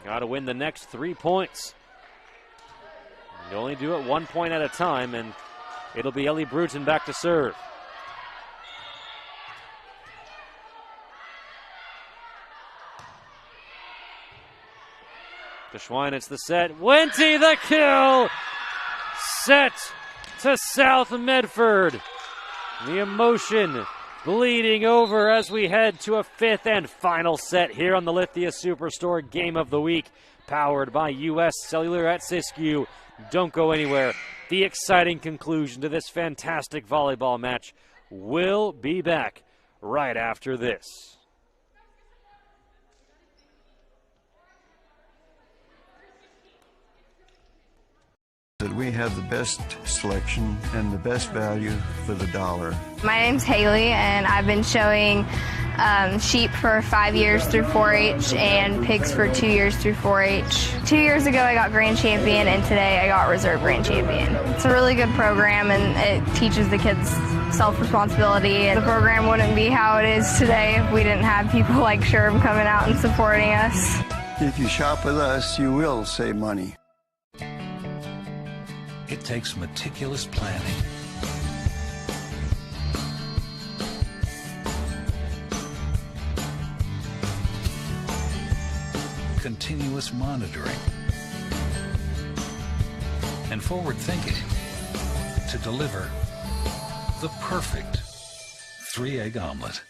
Got to win the next 3 points. You only do it 1 point at a time, and it'll be Ellie Bruton back to serve. DeSchweinitz the set. Wente the kill! Set to South Medford. The emotion bleeding over as we head to a 5th and final set here on the Lithia Superstore Game of the Week, powered by U.S. Cellular at Siskiyou. Don't go anywhere. The exciting conclusion to this fantastic volleyball match will be back right after this. That we have the best selection and the best value for the dollar. My name's Haley, and I've been showing sheep for 5 years through 4-H and pigs for 2 years through 4-H. 2 years ago I got grand champion, and today I got reserve grand champion. It's a really good program, and it teaches the kids self-responsibility. The program wouldn't be how it is today if we didn't have people like Sherm coming out and supporting us. If you shop with us, you will save money. It takes meticulous planning, continuous monitoring, and forward thinking to deliver the perfect 3-egg omelet.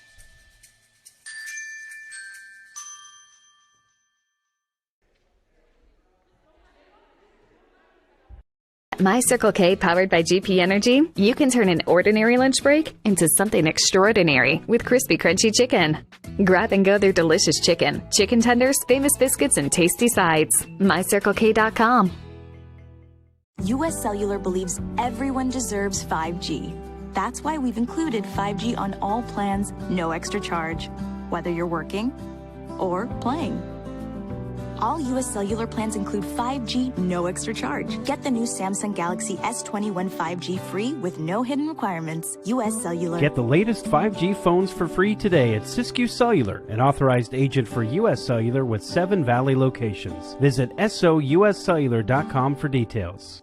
At My Circle K, powered by GP Energy, you can turn an ordinary lunch break into something extraordinary with crispy, crunchy chicken. Grab and go their delicious chicken, chicken tenders, famous biscuits, and tasty sides. MyCircleK.com. US Cellular believes everyone deserves 5G. That's why we've included 5G on all plans, no extra charge, whether you're working or playing. All US Cellular plans include 5G, no extra charge. Get the new Samsung Galaxy S21 5G free with no hidden requirements. US Cellular. Get the latest 5G phones for free today at Siskiyou Cellular, an authorized agent for US Cellular with 7 Valley locations. Visit souscellular.com for details.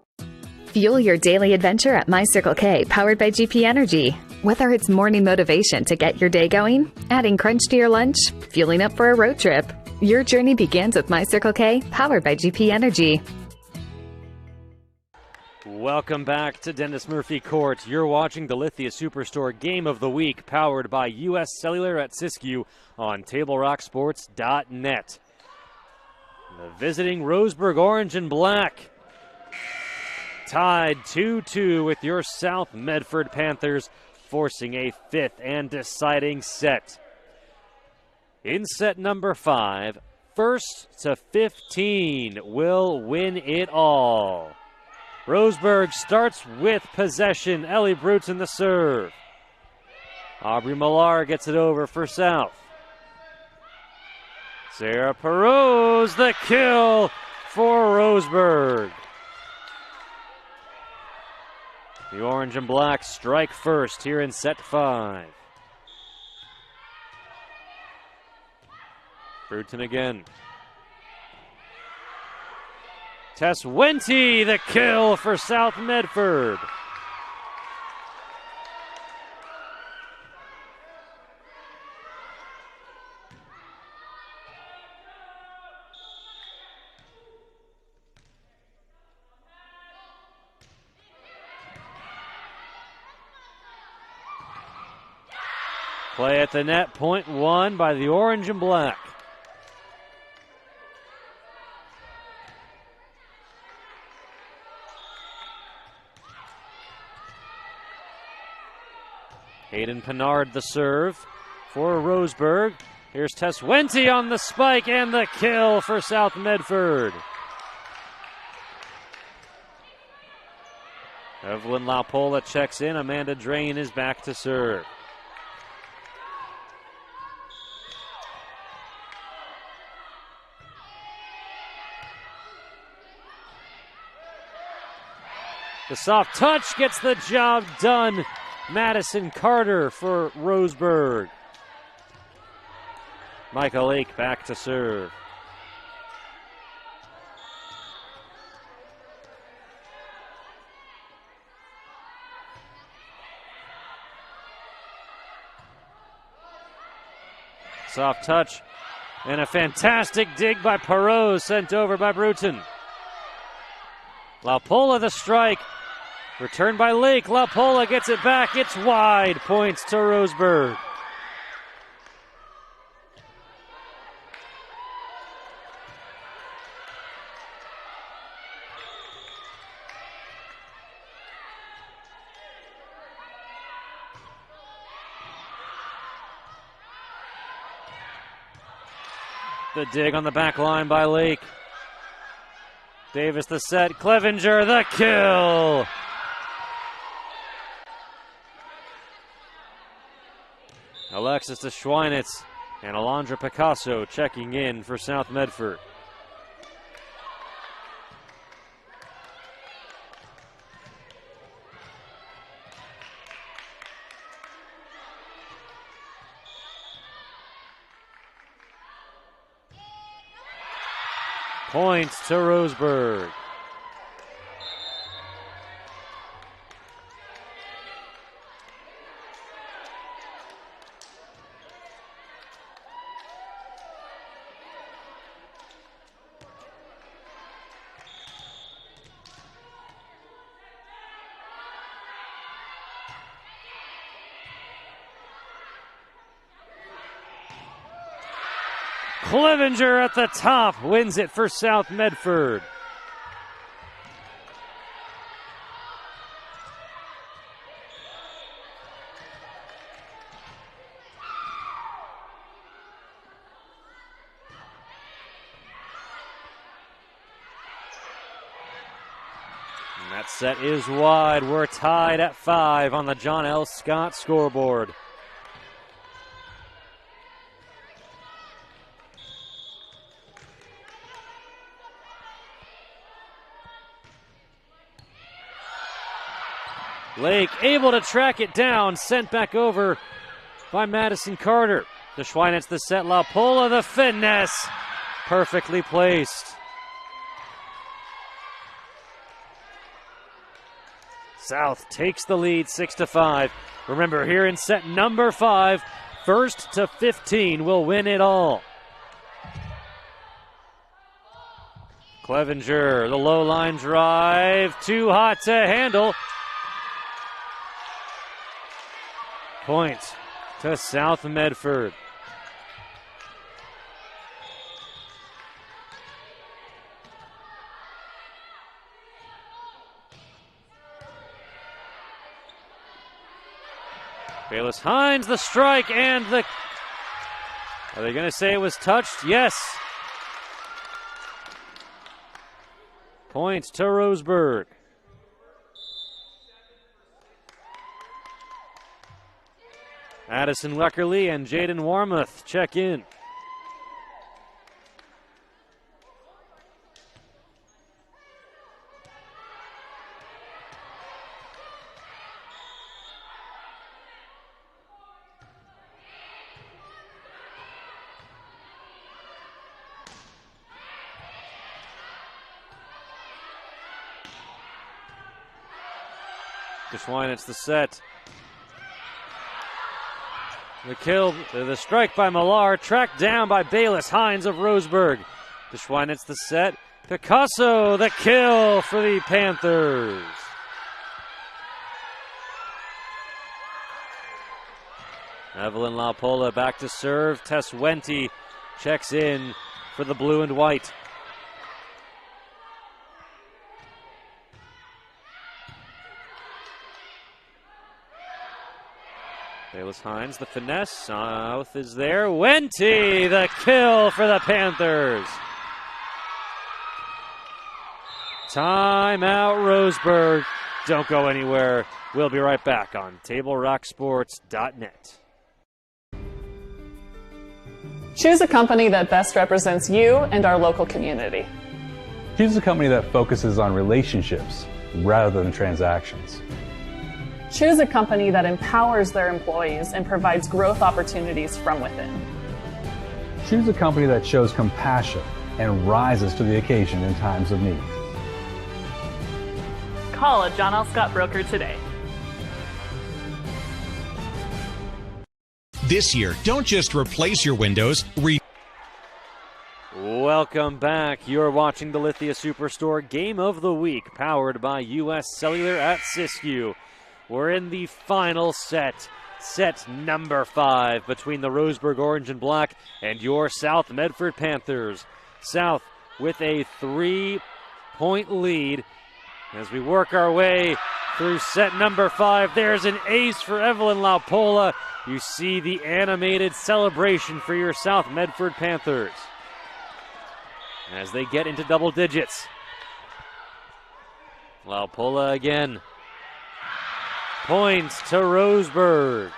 Fuel your daily adventure at My Circle K, powered by GP Energy. Whether it's morning motivation to get your day going, adding crunch to your lunch, fueling up for a road trip, your journey begins with My Circle K, powered by GP Energy. Welcome back to Dennis Murphy Court. You're watching the Lithia Superstore Game of the Week, powered by US Cellular at Siskiyou on TableRockSports.net. The visiting Roseburg Orange and Black, tied 2-2 with your South Medford Panthers, forcing a fifth and deciding set. In set number 5, first to 15 will win it all. Roseburg starts with possession. Ellie Bruton the serve. Aubrey Millar gets it over for South. Sarah Perot the kill for Roseburg. The Orange and Black strike first here in set 5. Bruton again. Tess Wente the kill for South Medford. Play at the net, point won by the Orange and Black. Hayden Pinard the serve for Roseburg. Here's Tess Wente on the spike and the kill for South Medford. Evelyn Laupola checks in. Amanda Drain is back to serve. The soft touch gets the job done. Madison Carter for Roseburg. Micah Lake back to serve. Soft touch and a fantastic dig by Perot, sent over by Bruton. Laupola the strike. Returned by Lake. Laupola gets it back. It's wide. Points to Roseburg. The dig on the back line by Lake. Davis the set. Clevenger the kill. Alexis de Schweinitz and Alondra Picasso checking in for South Medford. Points to Roseburg. Clevenger at the top wins it for South Medford. And that set is wide. We're tied at 5 on the John L. Scott scoreboard. Lake able to track it down, sent back over by Madison Carter. The Schweinitz the set, La Pola the finesse, perfectly placed. South takes the lead 6-5. Remember, here in set number 5, 1st to 15 will win it all. Clevenger, the low line drive, too hot to handle. Point to South Medford. Bayless Hines, the strike, and the... Are they going to say it was touched? Yes. Point to Roseburg. Addison Weckerly and Jaden Warmuth check in. Schweinitz the set. The kill, the strike by Millar, tracked down by Bayless Hines of Roseburg. Schweinitz the set. Picasso the kill for the Panthers. Evelyn La Pola back to serve. Tess Wente checks in for the blue and white. Bayless Hines, the finesse. South is there. Wente, the kill for the Panthers. Timeout, Roseburg. Don't go anywhere. We'll be right back on TableRockSports.net. Choose a company that best represents you and our local community. Choose a company that focuses on relationships rather than transactions. Choose a company that empowers their employees and provides growth opportunities from within. Choose a company that shows compassion and rises to the occasion in times of need. Call a John L. Scott broker today. This year, don't just replace your windows, Welcome back. You're watching the Lithia Superstore Game of the Week, powered by U.S. Cellular at Siskiyou. We're in the final set, set number 5, between the Roseburg Orange and Black and your South Medford Panthers. South with a 3-point lead. As we work our way through set number 5, there's an ace for Evelyn La Pola. You see the animated celebration for your South Medford Panthers as they get into double digits. La Pola again. Points to Roseburg.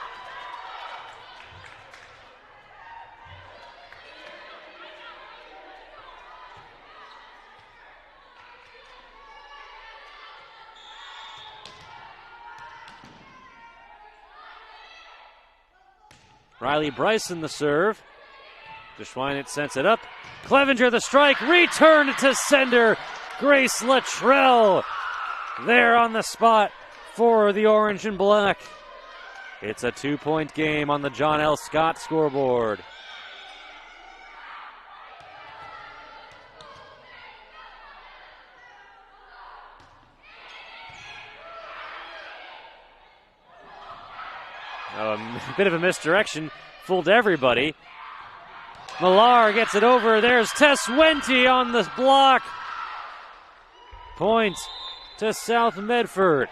Riley Bryson the serve. DeSchweinitz sets it up. Clevenger the strike. Return to sender. Grace Luttrell there on the spot for the Orange and Black. It's a 2-point game on the John L. Scott scoreboard. A bit of a misdirection, fooled everybody. Millar gets it over. There's Tess Wente on the block. Point to South Medford.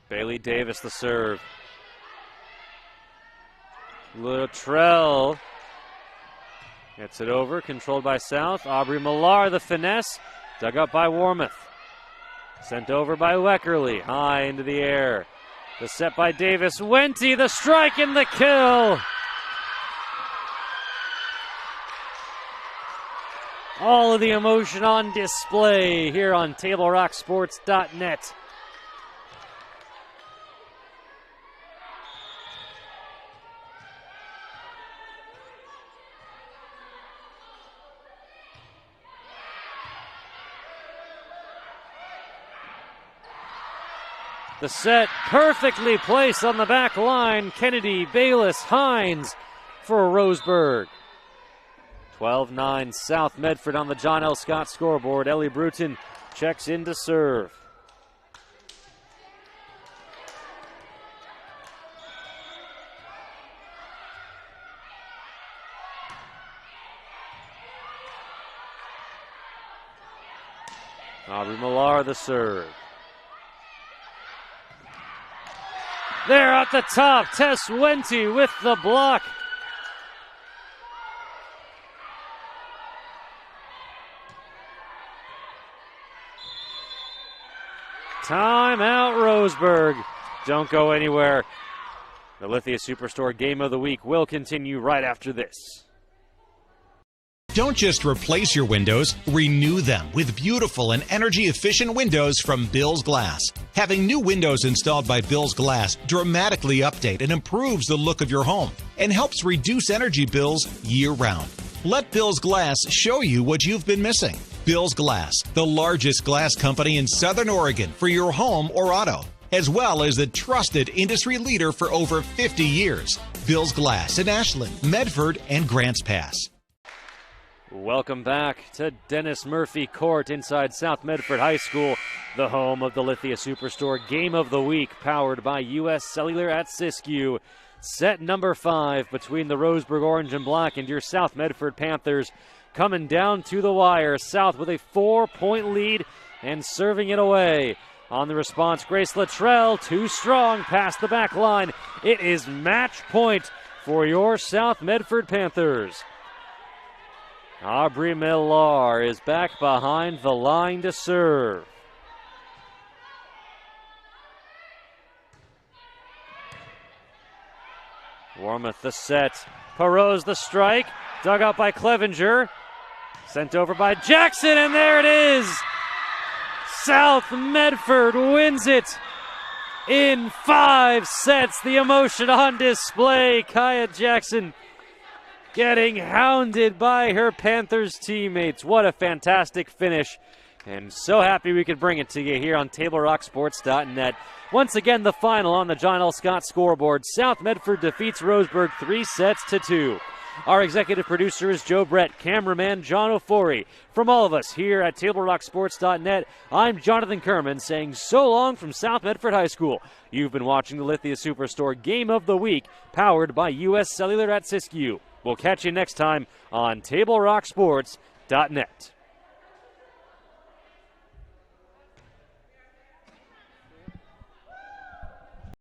Bailey Davis the serve. Luttrell gets it over, controlled by South. Aubrey Millar the finesse, dug up by Warmoth. Sent over by Weckerly, high into the air. The set by Davis. Wente, the strike and the kill. All of the emotion on display here on TableRockSports.net. The set perfectly placed on the back line. Kennedy, Bayless, Hines for Roseburg. 12-9 South Medford on the John L. Scott scoreboard. Ellie Bruton checks in to serve. Aubrey Millar the serve. There at the top, Tess Wente with the block. Timeout, Roseburg. Don't go anywhere. The Lithia Superstore Game of the Week will continue right after this. Don't just replace your windows, renew them with beautiful and energy-efficient windows from Bill's Glass. Having new windows installed by Bill's Glass dramatically update and improves the look of your home and helps reduce energy bills year-round. Let Bill's Glass show you what you've been missing. Bill's Glass, the largest glass company in Southern Oregon for your home or auto, as well as the trusted industry leader for over 50 years. Bill's Glass in Ashland, Medford, and Grants Pass. Welcome back to Dennis Murphy Court inside South Medford High School, the home of the Lithia Superstore Game of the Week, powered by U.S. Cellular at Siskiyou. Set number 5 between the Roseburg Orange and Black and your South Medford Panthers, coming down to the wire. South with a 4-point lead and serving it away. On the response, Grace Luttrell, too strong past the back line. It is match point for your South Medford Panthers. Aubrey Millar is back behind the line to serve. Warmoth the set. Perot's the strike. Dug out by Clevenger. Sent over by Jackson, and there it is! South Medford wins it in 5 sets. The emotion on display. Kaya Jackson getting hounded by her Panthers teammates. What a fantastic finish. And so happy we could bring it to you here on TableRockSports.net. Once again, the final on the John L. Scott scoreboard. South Medford defeats Roseburg 3-2. Our executive producer is Joe Brett, cameraman John Ofori. From all of us here at TableRockSports.net, I'm Jonathan Kerman saying so long from South Medford High School. You've been watching the Lithia Superstore Game of the Week, powered by U.S. Cellular at Siskiyou. We'll catch you next time on TableRockSports.net.